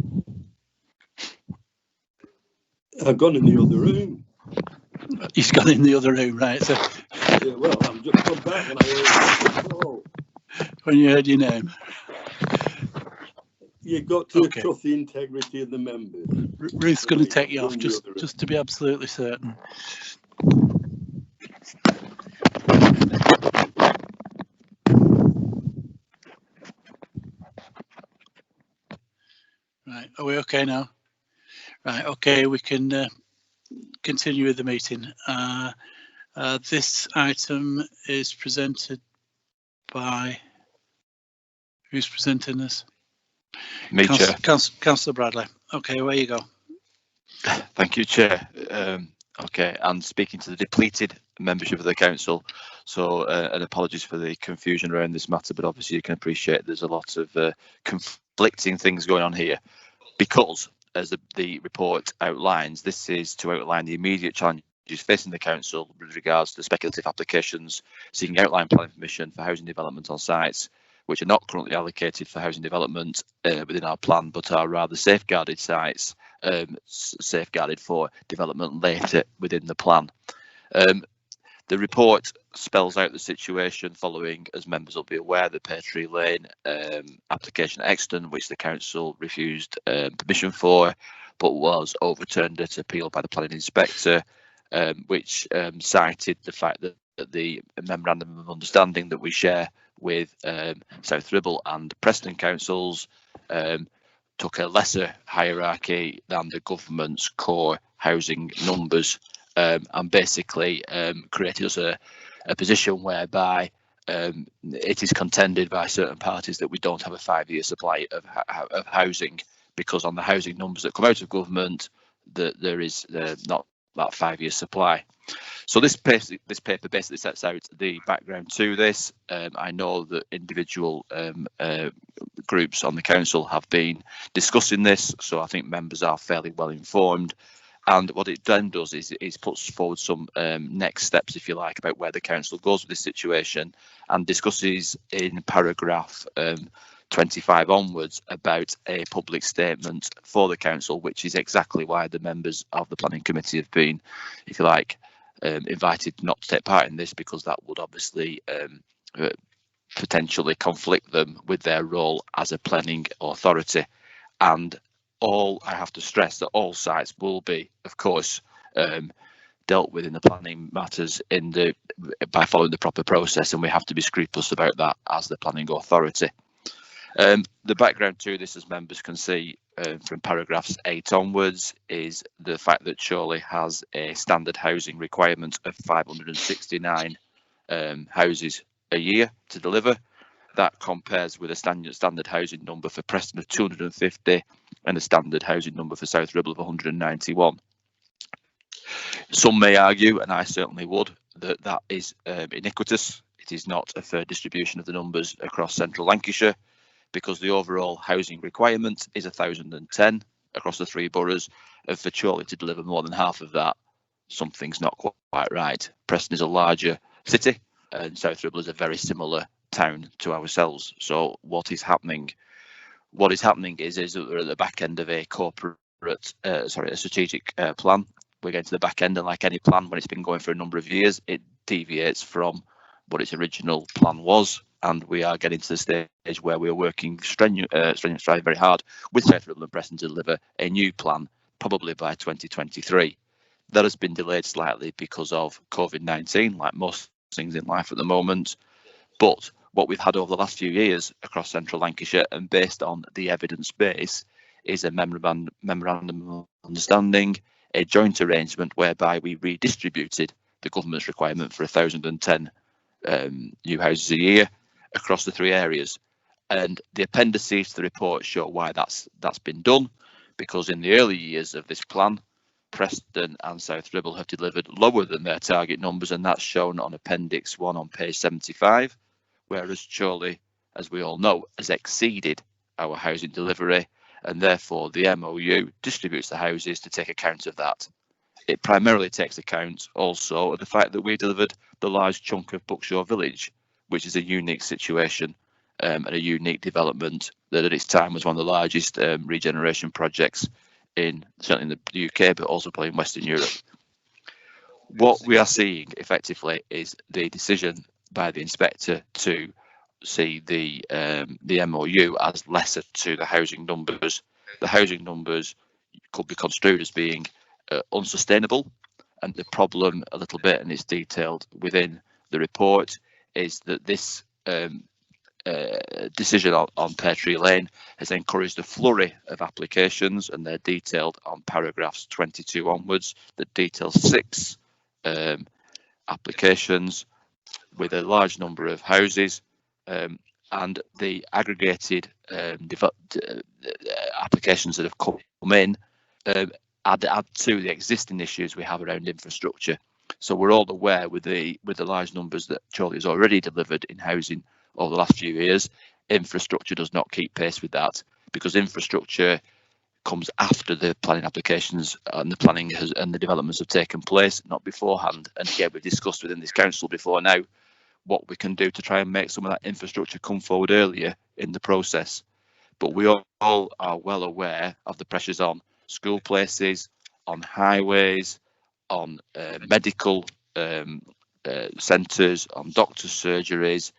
I've gone in the other room. He's gone in the other room, right? So, Yeah, well, I've just come back when I heard the call. when you heard your name, You've got to Okay. trust the integrity of the members. Ruth's going to take you off just to be absolutely certain. Right, are we okay now? Right, okay, we can continue with the meeting. This item is presented by, who's presenting this? Me, Chair. Councillor Bradley. Okay, away you go. Thank you, Chair. Okay, and speaking to the depleted membership of the council, so and apologies for the confusion around this matter, but obviously you can appreciate there's a lot of conflicting things going on here, because as the report outlines, this is to outline the immediate challenges facing the council with regards to speculative applications seeking outline planning permission for housing development on sites which are not currently allocated for housing development within our plan, but are rather safeguarded sites, safeguarded for development later within the plan. The report spells out the situation following, as members will be aware, the Pear Tree Lane application at Exton, which the council refused permission for, but was overturned at appeal by the planning inspector, which cited the fact that the memorandum of understanding that we share with South Ribble and Preston councils took a lesser hierarchy than the government's core housing numbers, and basically created us a position whereby it is contended by certain parties that we don't have a 5-year supply of housing, because on the housing numbers that come out of government, that there is not that 5-year supply. So this paper basically sets out the background to this. I know that individual groups on the council have been discussing this, so I think members are fairly well informed. And what it then does is puts forward some next steps, if you like, about where the council goes with this situation, and discusses in paragraph 25 onwards about a public statement for the council, which is exactly why the members of the planning committee have been, if you like, invited not to take part in this, because that would obviously potentially conflict them with their role as a planning authority. And I have to stress that all sites will be, of course, dealt with in the planning matters by following the proper process, and we have to be scrupulous about that as the planning authority. The background to this, as members can see from paragraphs 8 onwards, is the fact that Chorley has a standard housing requirement of 569 houses a year to deliver. That compares with a standard housing number for Preston of 250 and a standard housing number for South Ribble of 191. Some may argue, and I certainly would, that that is iniquitous. It is not a fair distribution of the numbers across central Lancashire, because the overall housing requirement is 1,010 across the 3 boroughs, and for Chorley to deliver more than half of that, something's not quite right. Preston is a larger city, and South Ribble is a very similar town to ourselves. So what is happening is that we're at the back end of a a strategic plan. We're getting to the back end, and like any plan, when it's been going for a number of years, it deviates from what its original plan was. And we are getting to the stage where we are working strenuously very hard with South Ribble and Preston to deliver a new plan, probably by 2023. That has been delayed slightly because of COVID-19, like most things in life at the moment. But what we've had over the last few years across central Lancashire, and based on the evidence base, is a memorandum of understanding, a joint arrangement whereby we redistributed the government's requirement for 1,010 new houses a year across the 3 areas. And the appendices to the report show why that's been done, because in the early years of this plan, Preston and South Ribble have delivered lower than their target numbers, and that's shown on Appendix 1 on page 75, whereas Chorley, as we all know, has exceeded our housing delivery, and therefore the MOU distributes the houses to take account of that. It primarily takes account also of the fact that we delivered the large chunk of Buckshaw Village, which is a unique situation and a unique development that at its time was one of the largest regeneration projects certainly in the UK, but also probably in Western Europe. What we are seeing effectively is the decision by the inspector to see the MOU as lesser to the housing numbers. The housing numbers could be construed as being unsustainable, and the problem a little bit, and it's detailed within the report, is that this decision on Pear Tree Lane has encouraged a flurry of applications, and they're detailed on paragraphs 22 onwards, that details 6 applications with a large number of houses, and the aggregated applications that have come in add to the existing issues we have around infrastructure. So we're all aware with the large numbers that Chorley has already delivered in housing over the last few years, infrastructure does not keep pace with that, because infrastructure comes after the planning applications and the planning and the developments have taken place, not beforehand. And again, we've discussed within this council before now what we can do to try and make some of that infrastructure come forward earlier in the process. But we all are well aware of the pressures on school places, on highways, on medical centres, on doctors' surgeries,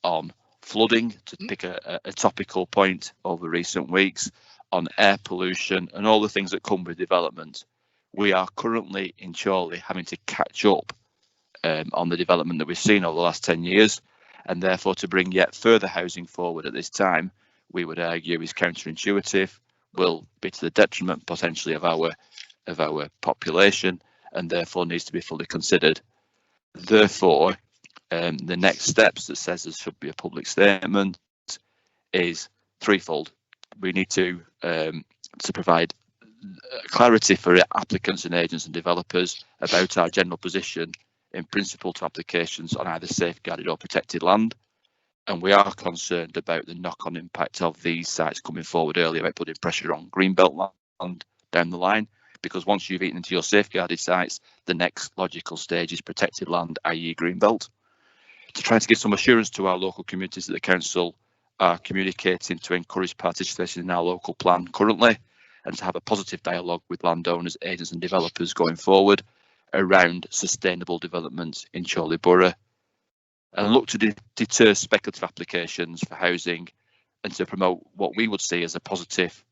on flooding, to pick a topical point over recent weeks, on air pollution and all the things that come with development. We are currently in Chorley having to catch up on the development that we've seen over the last 10 years, and therefore to bring yet further housing forward at this time, we would argue is counterintuitive, will be to the detriment potentially of our population, and therefore needs to be fully considered. Therefore, the next steps that says there should be a public statement is threefold. We need to provide clarity for applicants and agents and developers about our general position in principle to applications on either safeguarded or protected land. And we are concerned about the knock-on impact of these sites coming forward earlier, about putting pressure on greenbelt land down the line, because once you've eaten into your safeguarded sites, the next logical stage is protected land, i.e. greenbelt. To try to give some assurance to our local communities that the council are communicating to encourage participation in our local plan currently, and to have a positive dialogue with landowners, agents and developers going forward around sustainable development in Chorley Borough, and look to deter speculative applications for housing, and to promote what we would see as a positive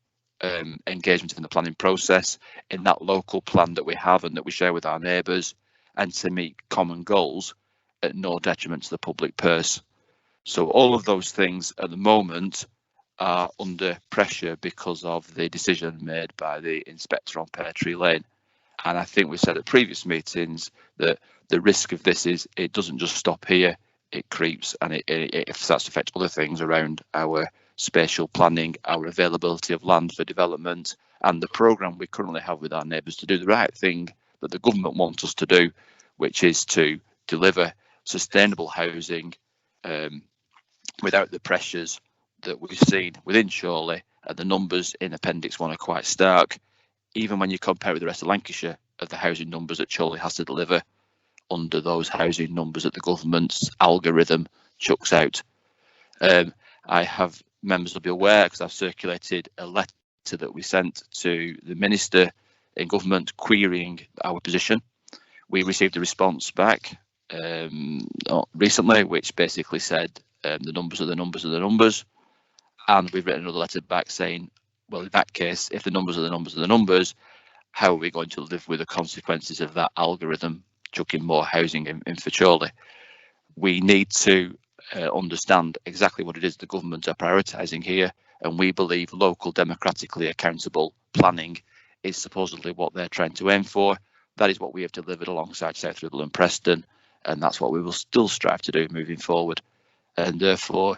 engagement in the planning process in that local plan that we have and that we share with our neighbours, and to meet common goals at no detriment to the public purse. So all of those things at the moment are under pressure because of the decision made by the inspector on Pear Tree Lane. And I think we said at previous meetings that the risk of this is it doesn't just stop here, it creeps, and it starts to affect other things around our spatial planning, our availability of land for development, and the programme we currently have with our neighbours to do the right thing that the government wants us to do, which is to deliver sustainable housing without the pressures that we've seen within Chorley. And the numbers in Appendix 1 are quite stark, even when you compare with the rest of Lancashire, of the housing numbers that Chorley has to deliver under those housing numbers that the government's algorithm chucks out. I have members will be aware, because I've circulated a letter that we sent to the Minister in government querying our position. We received a response back recently, which basically said the numbers are the numbers are the numbers, and we've written another letter back saying, well, in that case, if the numbers are the numbers are the numbers, how are we going to live with the consequences of that algorithm chucking more housing in for Chorley? We need to understand exactly what it is the government are prioritising here, and we believe local, democratically accountable planning is supposedly what they're trying to aim for. That is what we have delivered alongside South Ribble and Preston, and that's what we will still strive to do moving forward. And therefore,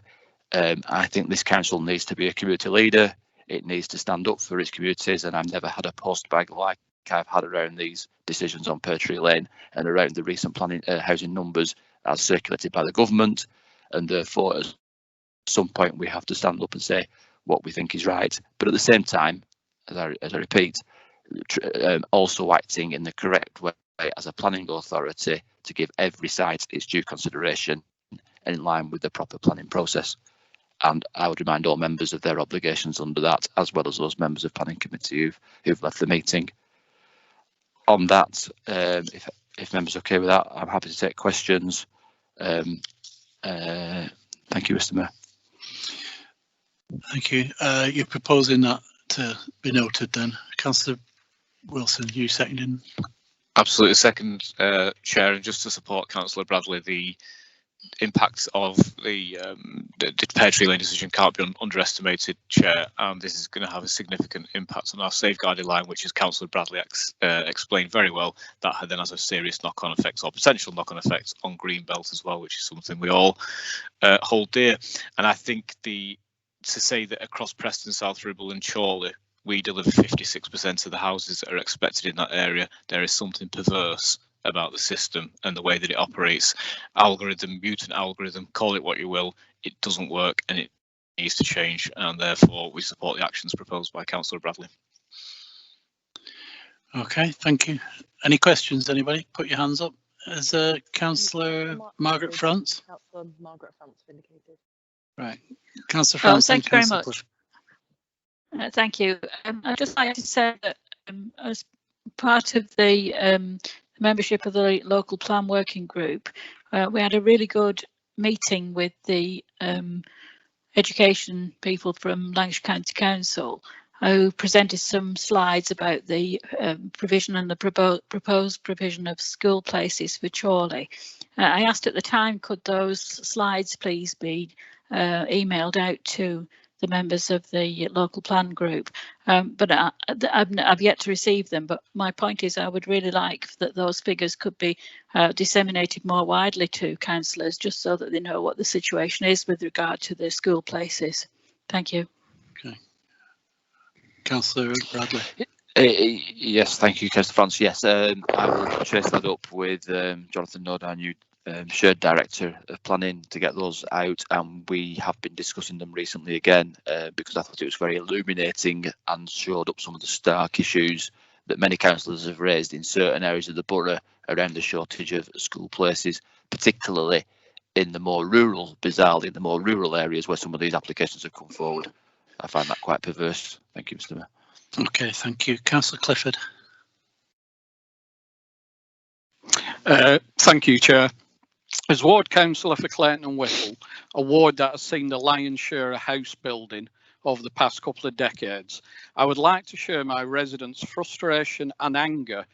I think this council needs to be a community leader. It needs to stand up for its communities, and I've never had a post bag like I've had around these decisions on Pear Tree Lane and around the recent planning housing numbers as circulated by the government. And therefore, at some point, we have to stand up and say what we think is right. But at the same time, as I repeat, also acting in the correct way as a planning authority to give every site its due consideration and in line with the proper planning process. And I would remind all members of their obligations under that, as well as those members of planning committee who've left the meeting. On that, if members are okay with that, I'm happy to take questions. Thank you, Mr. Mayor. Thank you. You're proposing that to be noted then. Councillor Wilson, you seconding? Absolutely, second, Chair, and just to support Councillor Bradley, the impacts of the Pear Tree Lane decision can't be underestimated, Chair, and this is going to have a significant impact on our safeguarding line, which, as Councillor Bradley explained very well, that then has a serious knock-on effects or potential knock-on effects on Greenbelt as well, which is something we all hold dear. And I think to say that across Preston, South Ribble and Chorley, we deliver 56% of the houses that are expected in that area, there is something perverse about the system and the way that it operates. Mutant algorithm, call it what you will, it doesn't work and it needs to change, and therefore we support the actions proposed by Councillor Bradley. Okay, thank you. Any questions, anybody? Put your hands up. As Councillor Margaret France. Councillor Margaret France vindicated. Right, Councillor France. Thank you very much. Thank you. I'd just like to say that as part of the membership of the local plan working group, we had a really good meeting with the education people from Lancashire County Council, who presented some slides about the provision and the proposed provision of school places for Chorley. I asked at the time, could those slides please be emailed out to the members of the local plan group, but I've yet to receive them. But my point is, I would really like that those figures could be disseminated more widely to councillors, just so that they know what the situation is with regard to the school places. Thank you. Okay, Councillor Bradley. Yes, thank you, Councillor France. Yes, I will chase that up with Jonathan Nord, our new shared director of planning, to get those out, and we have been discussing them recently again because I thought it was very illuminating and showed up some of the stark issues that many councillors have raised in certain areas of the borough around the shortage of school places, particularly in the more rural, bizarrely in the more rural areas where some of these applications have come forward. I find that quite perverse. Thank you, Mr. Mayor. Okay, thank you. Councillor Clifford. Thank you, Chair. As ward councillor for Clayton and Whittle, a ward that has seen the lion's share of house building over the past couple of decades, I would like to share my residents' frustration and anger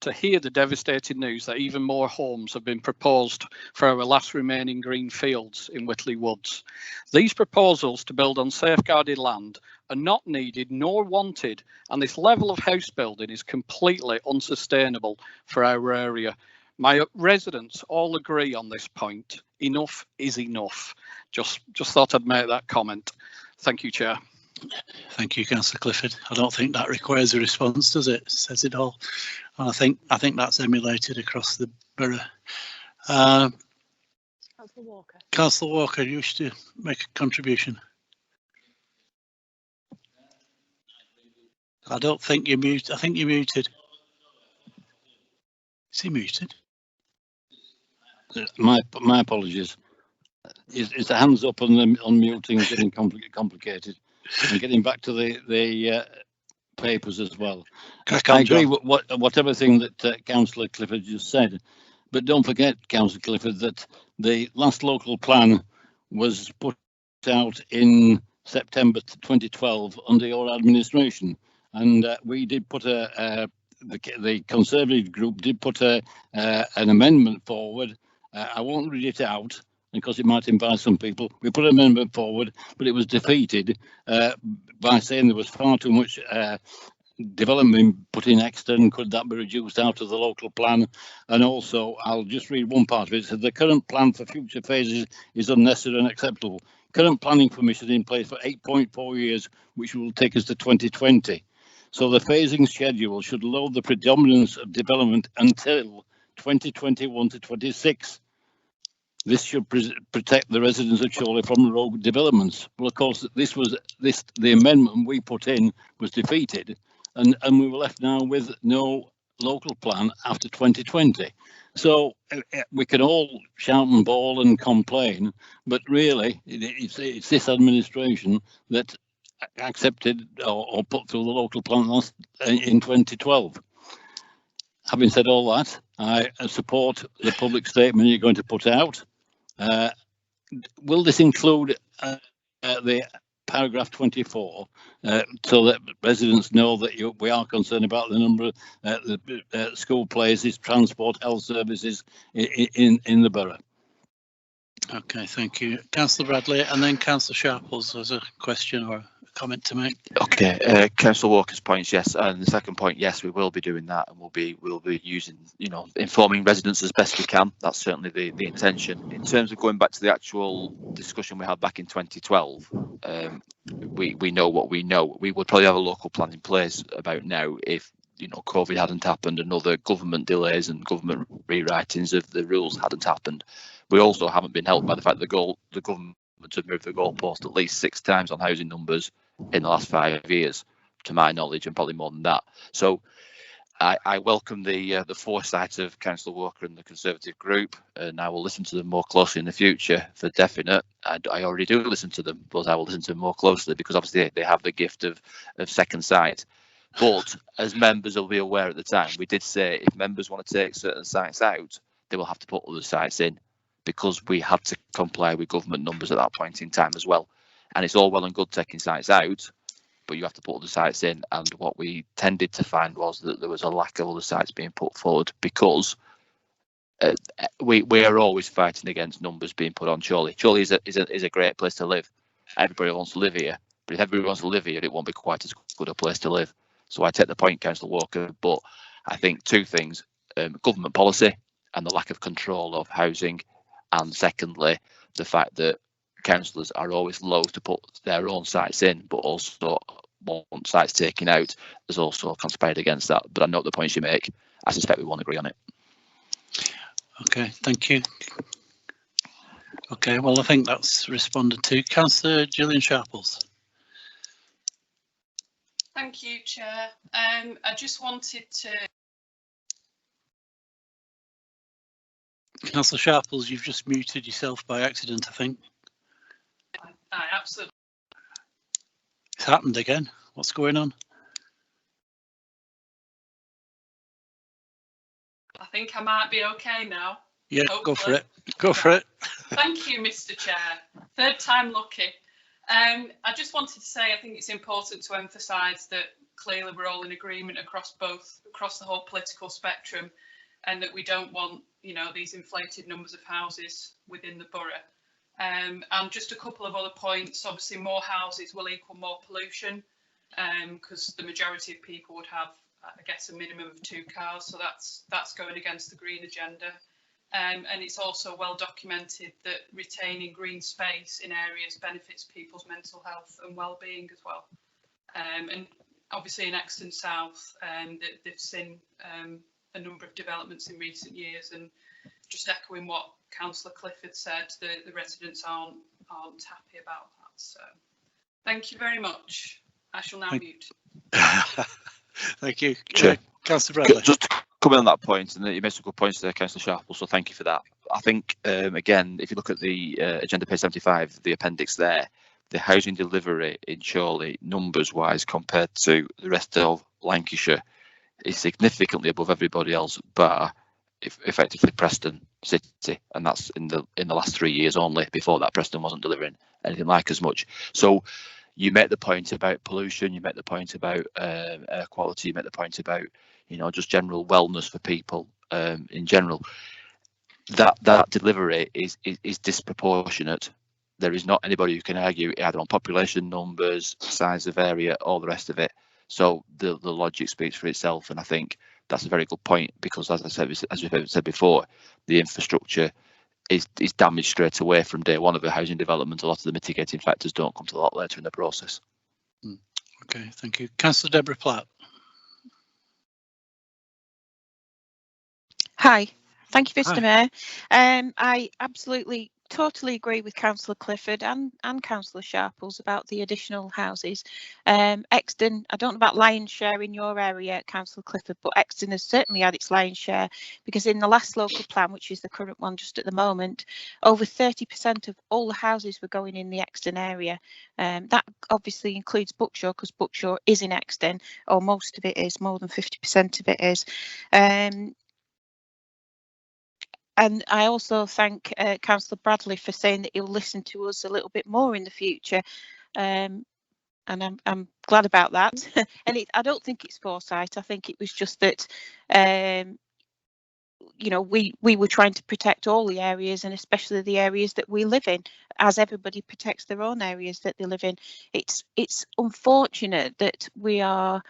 to hear the devastating news that even more homes have been proposed for our last remaining green fields in Whitley Woods. These proposals to build on safeguarded land are not needed nor wanted, and this level of house building is completely unsustainable for our area. My residents all agree on this point. Enough is enough. Just thought I'd make that comment. Thank you, Chair. Thank you, Councillor Clifford. I don't think that requires a response, does it? It says it all. And I think that's emulated across the borough. Councillor Walker. Councillor Walker, you wish to make a contribution? I don't think you're muted. I think you're muted. Is he muted? My apologies. Is the hands up on the unmuting getting complicated? And getting back to the papers as well. I agree with whatever thing that Councillor Clifford just said, but don't forget, Councillor Clifford, that the last local plan was put out in September 2012 under your administration, and we did put the Conservative group did put an amendment forward. I won't read it out, because it might invite some people. We put an amendment forward, but it was defeated by saying there was far too much development put in Exton. Could that be reduced out of the local plan? And also, I'll just read one part of it. It says the current plan for future phases is unnecessary and unacceptable. Current planning permission in place for 8.4 years, which will take us to 2020. So the phasing schedule should allow the predominance of development until 2021 to 26. This should protect the residents of Chorley from rogue developments. Well, of course, the amendment we put in was defeated, and we were left now with no local plan after 2020. So we can all shout and bawl and complain, but really it's this administration that accepted or put through the local plan in 2012. Having said all that, I support the public statement you're going to put out. Will this include the paragraph 24 so that residents know that we are concerned about the number of the school places, transport, health services in the borough? Okay, thank you. Councillor Bradley, and then Councillor Sharples has a question or a comment to make. Okay, Councillor Walker's points, yes, and the second point, yes, we will be doing that, and we'll be using, informing residents as best we can. That's certainly the intention. In terms of going back to the actual discussion we had back in 2012, we know what we know. We would probably have a local plan in place about now if COVID hadn't happened and other government delays and government rewritings of the rules hadn't happened. We also haven't been helped by the fact that the government have moved the goalpost at least 6 times on housing numbers in the last 5 years, to my knowledge, and probably more than that. So I welcome the foresight of Councillor Walker and the Conservative group, and I will listen to them more closely in the future for definite. I already do listen to them, but I will listen to them more closely because obviously they have the gift of second sight. But as members will be aware at the time, we did say if members want to take certain sites out, they will have to put other sites in, because we had to comply with government numbers at that point in time as well. And it's all well and good taking sites out, but you have to put other sites in. And what we tended to find was that there was a lack of other sites being put forward because we are always fighting against numbers being put on Chorley. Chorley is a great place to live. Everybody wants to live here, but if everybody wants to live here, it won't be quite as good a place to live. So I take the point, Councillor Walker, but I think 2 things, government policy and the lack of control of housing, and secondly, the fact that councillors are always loath to put their own sites in, but also want sites taken out, has also conspired against that. But I note the points you make. I suspect we won't agree on it. Okay, thank you. Okay, well, I think that's responded to. Councillor Gillian Sharples. Thank you, Chair. I just wanted to... Councillor Sharples, you've just muted yourself by accident, I think. Absolutely. It's happened again. What's going on? I think I might be okay now. Yeah, hopefully. Go for it. Go for it. Thank you, Mr. Chair. 3rd time lucky. I just wanted to say I think it's important to emphasise that clearly we're all in agreement across the whole political spectrum, and that we don't want, these inflated numbers of houses within the borough. And just a couple of other points. Obviously, more houses will equal more pollution, because the majority of people would have, I guess, a minimum of 2 cars. So that's going against the green agenda. And it's also well documented that retaining green space in areas benefits people's mental health and well-being as well. And obviously in Exton South, they've seen a number of developments in recent years, and just echoing what Councillor Clifford said, the residents aren't happy about that. So thank you very much. I shall now mute. Thank you. Chair. Councillor Bradley. Just to come in on that point, and you made some good points there, Councillor Sharples, so thank you for that. I think, again, if you look at the agenda page 75, the appendix there, the housing delivery in Chorley, numbers-wise, compared to the rest of Lancashire, is significantly above everybody else, bar effectively Preston City, and that's in the last 3 years only. Before that, Preston wasn't delivering anything like as much. So you make the point about pollution, you make the point about air quality, you make the point about just general wellness for people in general. that delivery is disproportionate. There is not anybody who can argue either on population numbers, size of area, or the rest of it. So the logic speaks for itself, and I think that's a very good point, because as we've said before, the infrastructure is damaged straight away from day one of a housing development. A lot of the mitigating factors don't come till a lot later in the process. Okay, thank you. Councillor Deborah Platt. Hi, thank you, Mr. Mayor. I absolutely totally agree with Councillor Clifford and Councillor Sharples about the additional houses. Exton, I don't know about lion's share in your area, Councillor Clifford, but Exton has certainly had its lion's share, because in the last local plan, which is the current one just at the moment, over 30% of all the houses were going in the Exton area. That obviously includes Buckshaw, because Buckshaw is in Exton, or most of it is, more than 50% of it is. And I also thank Councillor Bradley for saying that he'll listen to us a little bit more in the future. And I'm glad about that. And I don't think it's foresight. I think it was just that, you know, we were trying to protect all the areas, and especially the areas that we live in, as everybody protects their own areas that they live in. It's unfortunate that we are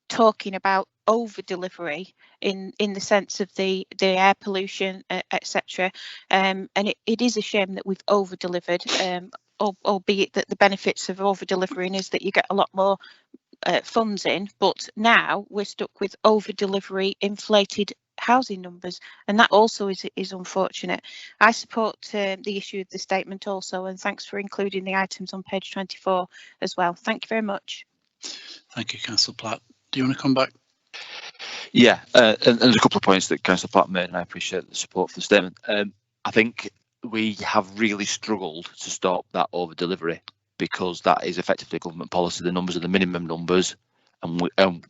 talking about over delivery in the sense of the air pollution, etc. And it is a shame that we've over delivered, albeit that the benefits of over delivering is that you get a lot more funds in, but now we're stuck with over delivery, inflated housing numbers, and that also is unfortunate. I support the issue of the statement also, and thanks for including the items on page 24 as well. Thank you very much. Thank you, Councillor Platt. Do you want to come back? Yeah, and there's a couple of points that Councillor Platt made, and I appreciate the support for the statement. I think we have really struggled to stop that over delivery, because that is effectively government policy. The numbers are the minimum numbers, and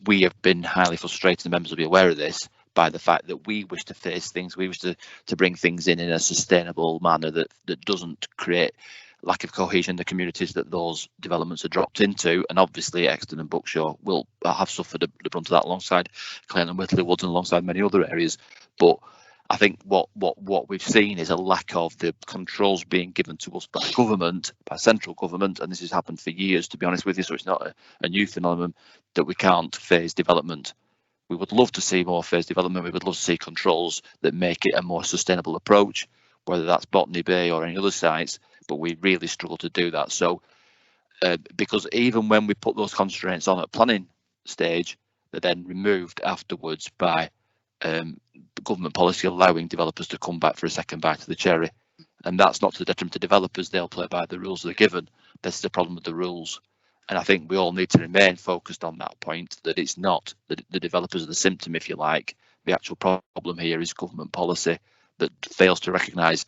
we have been highly frustrated. The members will be aware of this, by the fact that we wish to face things, we wish to bring things in a sustainable manner that doesn't create lack of cohesion in the communities that those developments are dropped into. And obviously Exton and Buckshaw will have suffered the brunt of that, alongside Clayton and Whitley Woods and alongside many other areas. But I think what we've seen is a lack of the controls being given to us by government, by central government, and this has happened for years, to be honest with you, so it's not a new phenomenon, that we can't phase development. We would love to see more phased development. We would love to see controls that make it a more sustainable approach, whether that's Botany Bay or any other sites, but we really struggle to do that. So because even when we put those constraints on at planning stage, they're then removed afterwards by government policy allowing developers to come back for a second bite of the cherry. And that's not to the detriment of developers. They'll play by the rules they're given. This is the problem with the rules. And I think we all need to remain focused on that point, that it's not the developers are the symptom, if you like. The actual problem here is government policy that fails to recognise.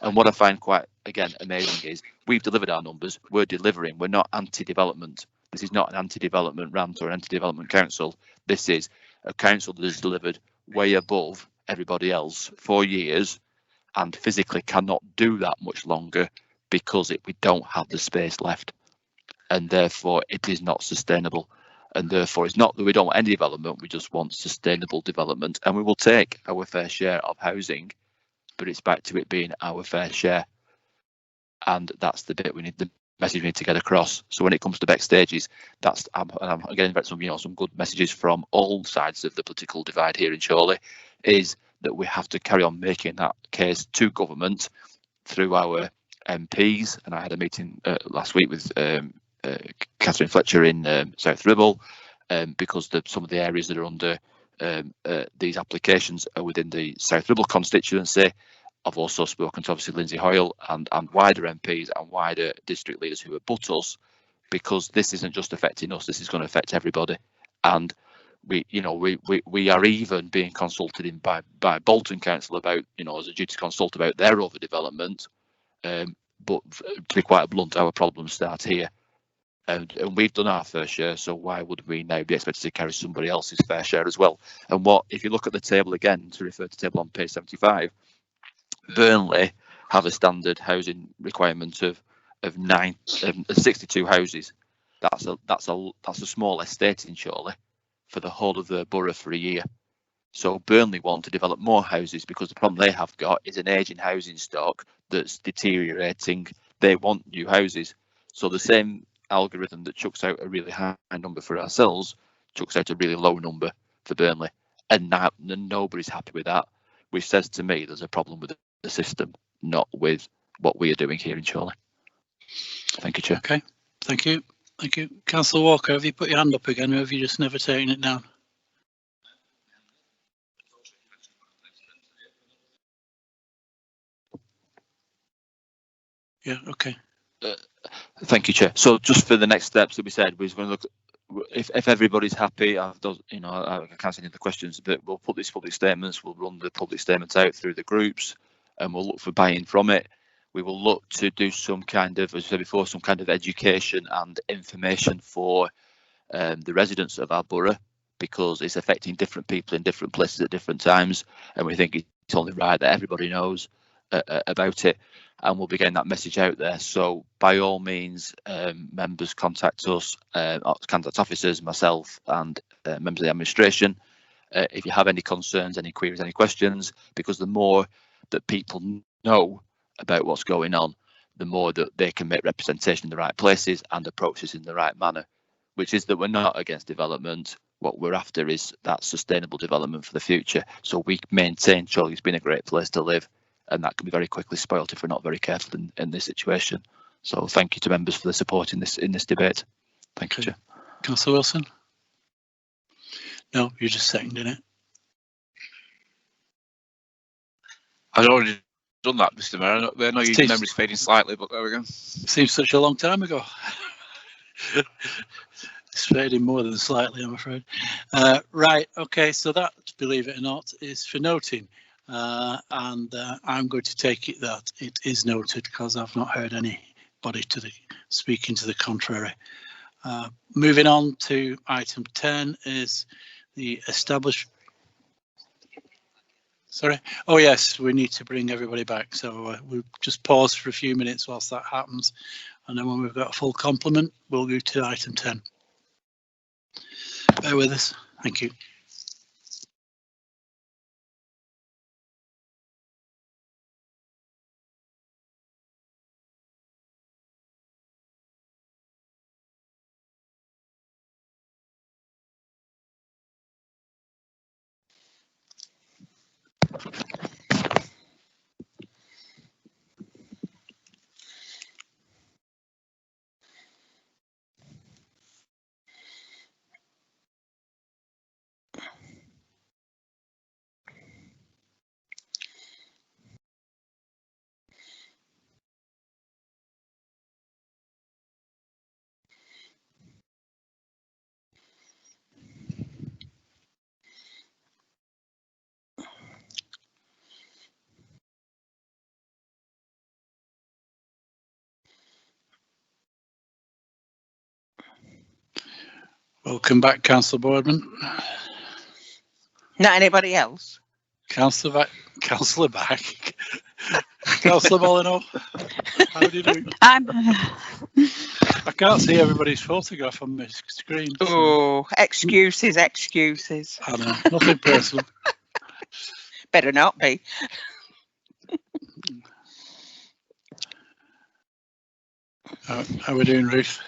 And what I find quite, again, amazing is we've delivered our numbers. We're delivering. We're not anti-development. This is not an anti-development rant or anti-development council. This is a council that has delivered way above everybody else for years, and physically cannot do that much longer because we don't have the space left. And therefore it is not sustainable, and therefore it's not that we don't want any development, we just want sustainable development, and we will take our fair share of housing, but it's back to it being our fair share. And that's the bit the message we need to get across. So when it comes to back stages, that's I'm getting some good messages from all sides of the political divide here in Chorley, is that we have to carry on making that case to government through our MPs. And I had a meeting last week with Catherine Fletcher in South Ribble, because some of the areas that are under these applications are within the South Ribble constituency. I've also spoken to obviously Lindsay Hoyle and wider MPs and wider district leaders who abut us, because this isn't just affecting us, this is going to affect everybody. And we are even being consulted in by Bolton Council about, as a duty to consult about their overdevelopment. But to be quite blunt, our problems start here. And we've done our fair share, so why would we now be expected to carry somebody else's fair share as well? And if you look at the table again, to refer to the table on page 75, Burnley have a standard housing requirement of 62 houses. That's a small estate in Chorley for the whole of the borough for a year. So Burnley want to develop more houses because the problem they have got is an ageing housing stock that's deteriorating. They want new houses. So the same algorithm that chucks out a really high number for ourselves chucks out a really low number for Burnley. And now nobody's happy with that, which says to me there's a problem with the system, not with what we are doing here in Chorley. Thank you, Chair. Okay, thank you. Thank you. Councillor Walker, have you put your hand up again, or have you just never taken it down? Yeah, okay. Thank you, Chair. So just for the next steps that we said, we're going to look at, if everybody's happy, I can't see any other questions, but we'll put these public statements, we'll run the public statements out through the groups, and we'll look for buy-in from it. We will look to do some kind of, as I said before, some kind of education and information for the residents of our borough, because it's affecting different people in different places at different times, and we think it's only right that everybody knows about it, and we'll be getting that message out there. So by all means, members contact us, contact officers, myself, and members of the administration if you have any concerns, any queries, any questions, because the more that people know about what's going on, the more that they can make representation in the right places and approach this in the right manner, which is that we're not against development. What we're after is that sustainable development for the future, so we maintain Chorley's been a great place to live, and that can be very quickly spoilt if we're not very careful in this situation. So thank you to members for the support in this debate. Thank you, Chair. Councillor Wilson? No, you're just seconding it. I'd already done that, Mr. Mayor. I know your memory's fading slightly, but there we go. Seems such a long time ago. It's fading more than slightly, I'm afraid. Right, okay, so that, believe it or not, is for noting. I'm going to take it that it is noted, because I've not heard anybody speaking to the contrary. Moving on to item 10 is the established. Sorry. Oh yes, we need to bring everybody back. So we'll just pause for a few minutes whilst that happens, and then when we've got a full complement, we'll go to item 10. Bear with us. Thank you. Welcome back, Councillor Boardman. Not anybody else? Councillor back. Councillor Molyneux, how do you do? I can't see everybody's photograph on my screen. So. Oh, excuses. I know, nothing personal. Better not be. How are we doing, Ruth?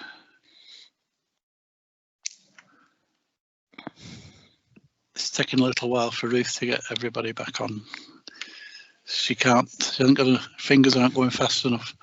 It's taking a little while for Ruth to get everybody back on. She hasn't got her fingers, aren't going fast enough.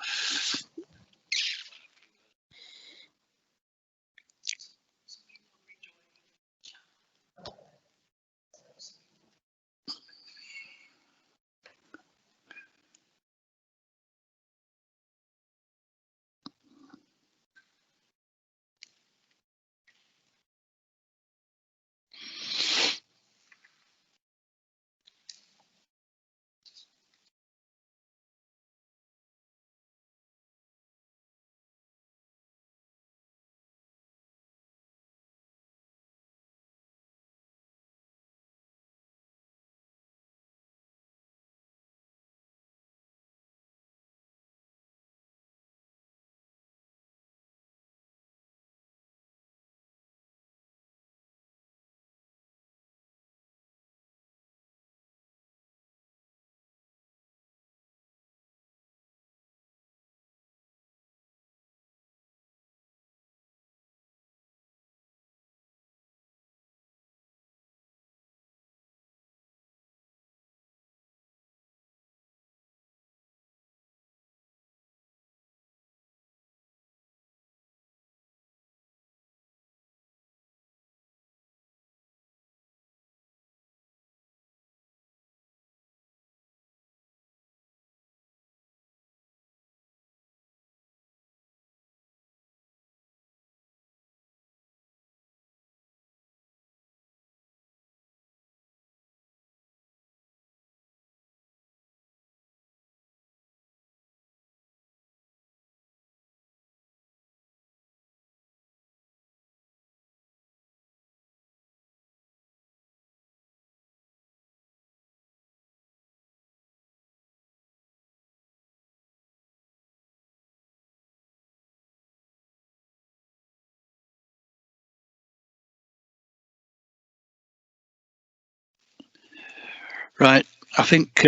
Right. I think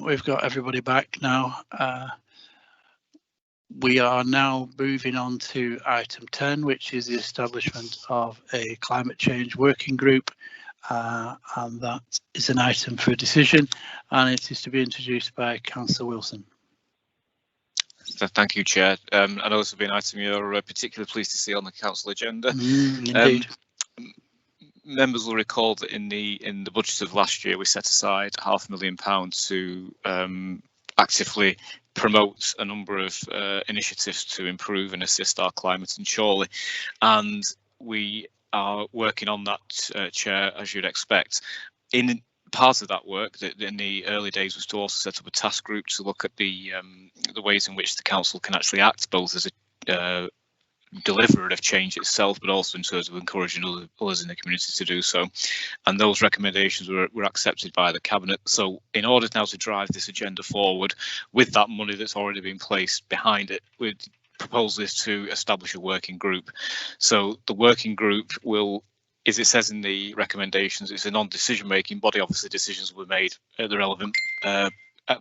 we've got everybody back now. We are now moving on to item 10, which is the establishment of a climate change working group. And that is an item for a decision, and it is to be introduced by Councillor Wilson. Thank you, Chair. I know this will be an item you're particularly pleased to see on the council agenda. Indeed. Members will recall that in the budget of last year we set aside £500,000 to actively promote a number of initiatives to improve and assist our climate in Chorley, and we are working on that, Chair, as you'd expect. In part of that work that in the early days was to also set up a task group to look at the ways in which the council can actually act, both as a deliverer of change itself, but also in terms of encouraging others in the community to do so. And those recommendations were accepted by the Cabinet. So in order now to drive this agenda forward with that money that's already been placed behind it, we'd propose this to establish a working group. So the working group will, as it says in the recommendations, it's a non-decision making body. Obviously decisions will be made at the relevant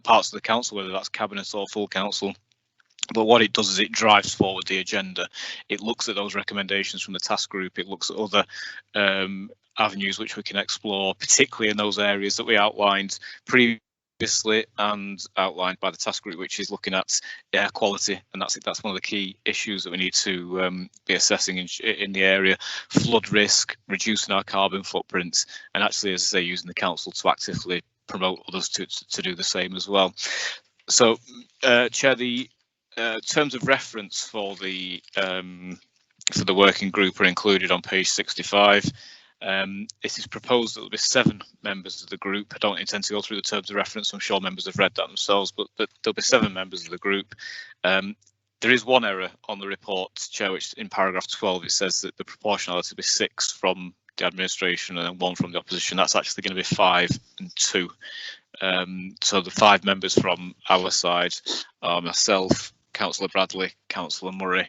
parts of the council, whether that's Cabinet or full council. But what it does is it drives forward the agenda. It looks at those recommendations from the task group. It looks at other avenues which we can explore, particularly in those areas that we outlined previously and outlined by the task group, which is looking at air quality, and that's one of the key issues that we need to be assessing in the area. Flood risk, reducing our carbon footprints, and actually, as I say, using the council to actively promote others to do the same as well. So, Chair, the terms of reference for the working group are included on page 65. It is proposed that there will be 7 members of the group. I don't intend to go through the terms of reference. I'm sure members have read that themselves, but there'll be 7 members of the group. There is one error on the report, Chair, which in paragraph 12 it says that the proportionality will be 6 from the administration and then 1 from the opposition. That's actually going to be 5 and 2. So the 5 members from our side are myself, Councillor Bradley, Councillor Murray,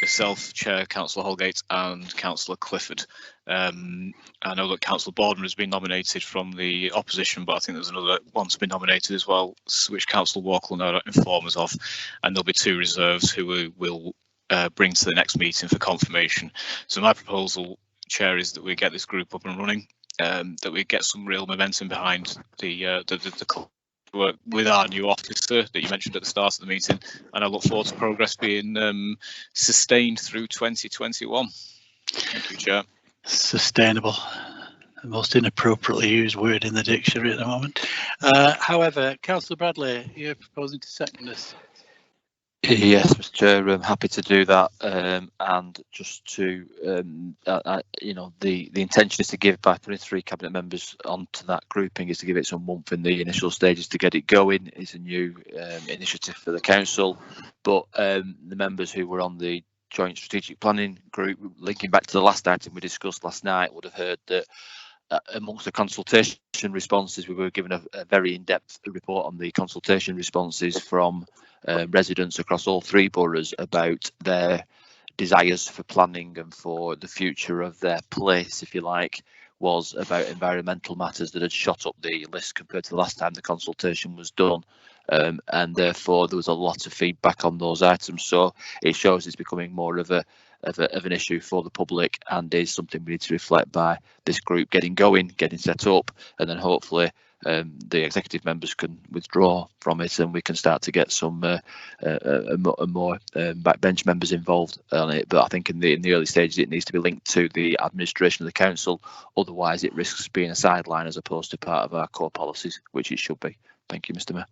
myself, Chair, Councillor Holgate and Councillor Clifford. I know that Councillor Boardman has been nominated from the opposition, but I think there's another one to be nominated as well, which Councillor Walker will now inform us of. And there'll be 2 reserves who we will bring to the next meeting for confirmation. So my proposal, Chair, is that we get this group up and running, that we get some real momentum behind the work with our new officer that you mentioned at the start of the meeting, and I look forward to progress being sustained through 2021. Thank you, Chair. Sustainable, the most inappropriately used word in the dictionary at the moment. However, Councillor Bradley, you're proposing to second this. Yes, Mr. Chair, I'm happy to do that. And just to, the intention is to give, by putting 3 cabinet members onto that grouping, is to give it some month in the initial stages to get it going. It's a new initiative for the council, but the members who were on the joint strategic planning group, linking back to the last item we discussed last night, would have heard that amongst the consultation responses, we were given a very in-depth report on the consultation responses from residents across all 3 boroughs about their desires for planning and for the future of their place, if you like, was about environmental matters that had shot up the list compared to the last time the consultation was done. And therefore there was a lot of feedback on those items. So it shows it's becoming more of an issue for the public, and is something we need to reflect by this group getting going, getting set up, and then hopefully the executive members can withdraw from it and we can start to get some more backbench members involved on it. But I think in the early stages it needs to be linked to the administration of the council, otherwise it risks being a sideline as opposed to part of our core policies, which it should be. Thank you, Mr. Mayor.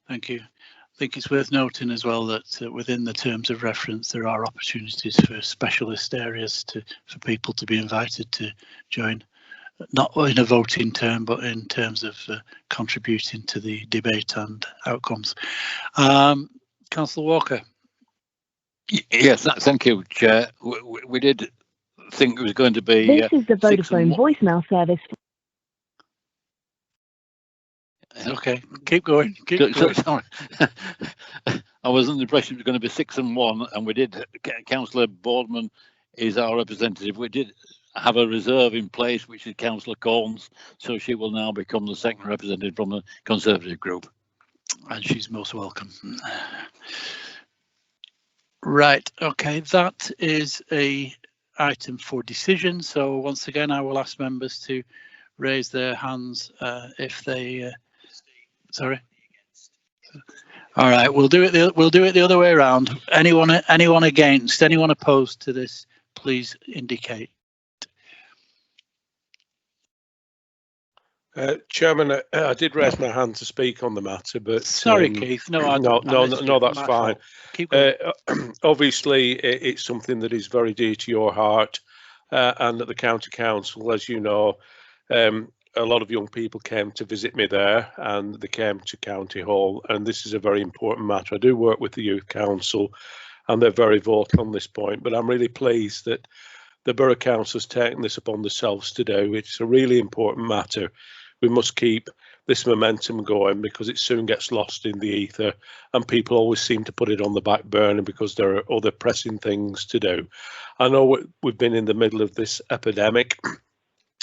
Thank you. I think it's worth noting as well that within the terms of reference there are opportunities for specialist areas for people to be invited to join, not in a voting term but in terms of contributing to the debate and outcomes. Councillor Walker. Yes, thank you, Chair. We did think it was going to be. This is the Vodafone voicemail service. Okay, keep going. Keep going. Sorry. I was under the impression it was going to be 6 and 1, and we did. Councillor Boardman is our representative. We did have a reserve in place, which is Councillor Corns, so she will now become the second representative from the Conservative group. And she's most welcome. Right, okay, that is a item for decision. So once again, I will ask members to raise their hands if they. Sorry. All right, we'll do it the other way around. Anyone against? Anyone opposed to this? Please indicate. Chairman, I did raise my hand to speak on the matter, but sorry, Keith. No, no, that's fine. Keep going. Obviously, it's something that is very dear to your heart, and at the County Council, as you know, a lot of young people came to visit me there, and they came to County Hall, and this is a very important matter. I do work with the Youth Council, and they're very vocal on this point, but I'm really pleased that the Borough Council has taken this upon themselves to do. It's a really important matter. We must keep this momentum going because it soon gets lost in the ether, and people always seem to put it on the back burner because there are other pressing things to do. I know we've been in the middle of this epidemic,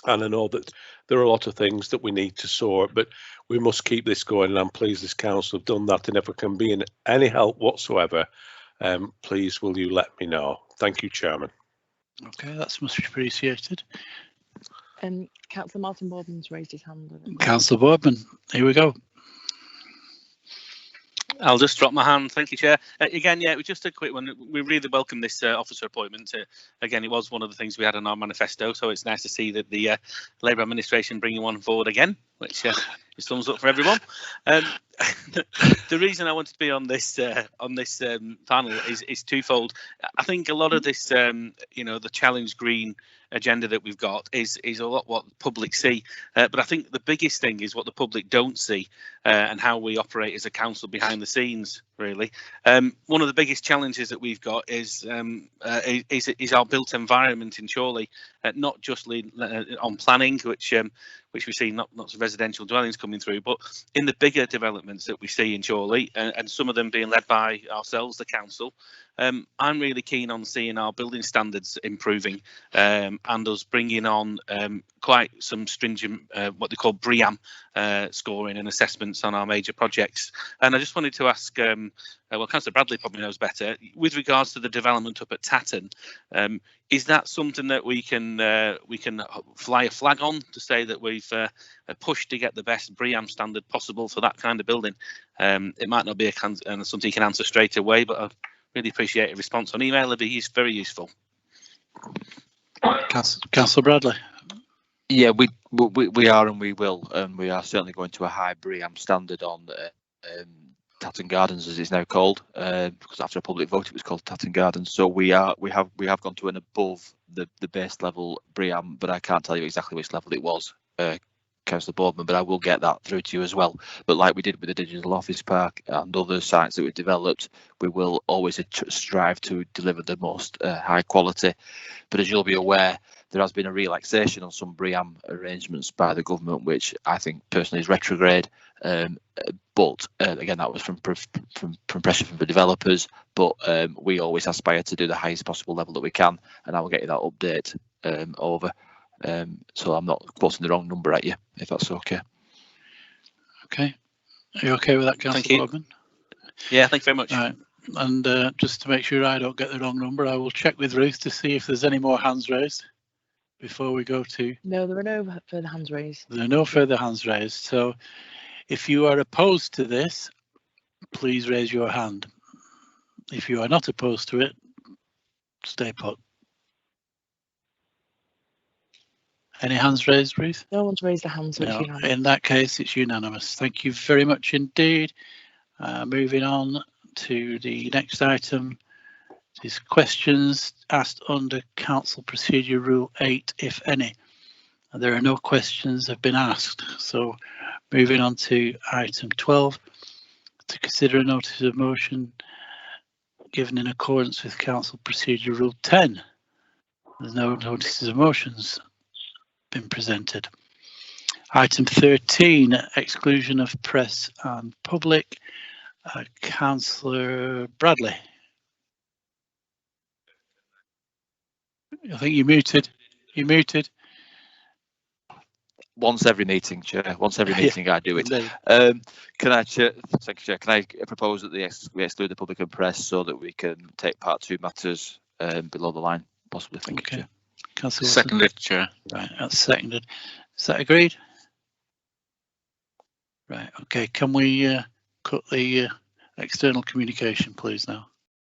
and I know that there are a lot of things that we need to sort, but we must keep this going, and I'm pleased this council have done that. And if I can be in any help whatsoever, please will you let me know. Thank you, Chairman. Okay, that's much appreciated. Councillor Martin Boardman's raised his hand. Councillor Boardman, here we go. I'll just drop my hand. Thank you, Chair. Again, yeah, it was just a quick one. We really welcome this officer appointment. Again, it was one of the things we had in our manifesto, so it's nice to see that the Labour administration bringing one forward again, which is thumbs up for everyone. The reason I wanted to be on this panel is twofold. I think a lot of this, the Challenge Green agenda that we've got is a lot what the public see, but I think the biggest thing is what the public don't see, and how we operate as a council behind the scenes. Really, one of the biggest challenges that we've got is our built environment in Chorley, not just on planning, which we see not residential dwellings coming through, but in the bigger developments that we see in Chorley, and some of them being led by ourselves, the council. I'm really keen on seeing our building standards improving, and us bringing on quite some stringent what they call BREEAM scoring and assessments on our major projects. And I just wanted to ask, well, Councillor Bradley probably knows better, with regards to the development up at Tatton, is that something that we can fly a flag on to say that we've pushed to get the best BREEAM standard possible for that kind of building? It might not be something you can answer straight away, but I'd really appreciate a response on email. It'd be very useful. Councillor Bradley. Yeah, we are, and we will, and we are certainly going to a high BREEAM standard on Tatton Gardens, as it's now called, because after a public vote it was called Tatton Gardens. So we have gone to an above the base level BREEAM, but I can't tell you exactly which level it was, Councillor Boardman, but I will get that through to you as well. But like we did with the Digital Office Park and other sites that we've developed, we will always strive to deliver the most high quality. But as you'll be aware, there has been a relaxation on some BREEAM arrangements by the government, which I think personally is retrograde. But again, that was from pressure from the developers. But we always aspire to do the highest possible level that we can, and I will get you that update over. So I'm not quoting the wrong number at you, if that's okay. Okay. Are you okay with that, Councillor Boardman? Yeah, thank you very much. All right. And just to make sure I don't get the wrong number, I will check with Ruth to see if there's any more hands raised before we go to... No, there are no further hands raised. There are no further hands raised. So if you are opposed to this, please raise your hand. If you are not opposed to it, stay put. Any hands raised, Ruth? No one's raised their hands. No, in that case, it's unanimous. Thank you very much indeed. Moving on to the next item. Is questions asked under Council Procedure Rule 8, if any. There are no questions have been asked. So moving on to item 12, to consider a notice of motion given in accordance with Council Procedure Rule 10. There's no notices of motions been presented. Item 13, exclusion of press and public. Councillor Bradley. I think you're muted. You're muted. Once every meeting, Chair. Once every Yeah, meeting, I do it. indeed. Can I, Chair, thank you, Chair. Can I propose that we exclude the public and press so that we can take part 2 matters below the line, possibly? Thank you, Chair. Councillor Wilson. Seconded, Chair. Right, that's seconded. Is that agreed? Right. Okay. Can we cut the external communication, please, now?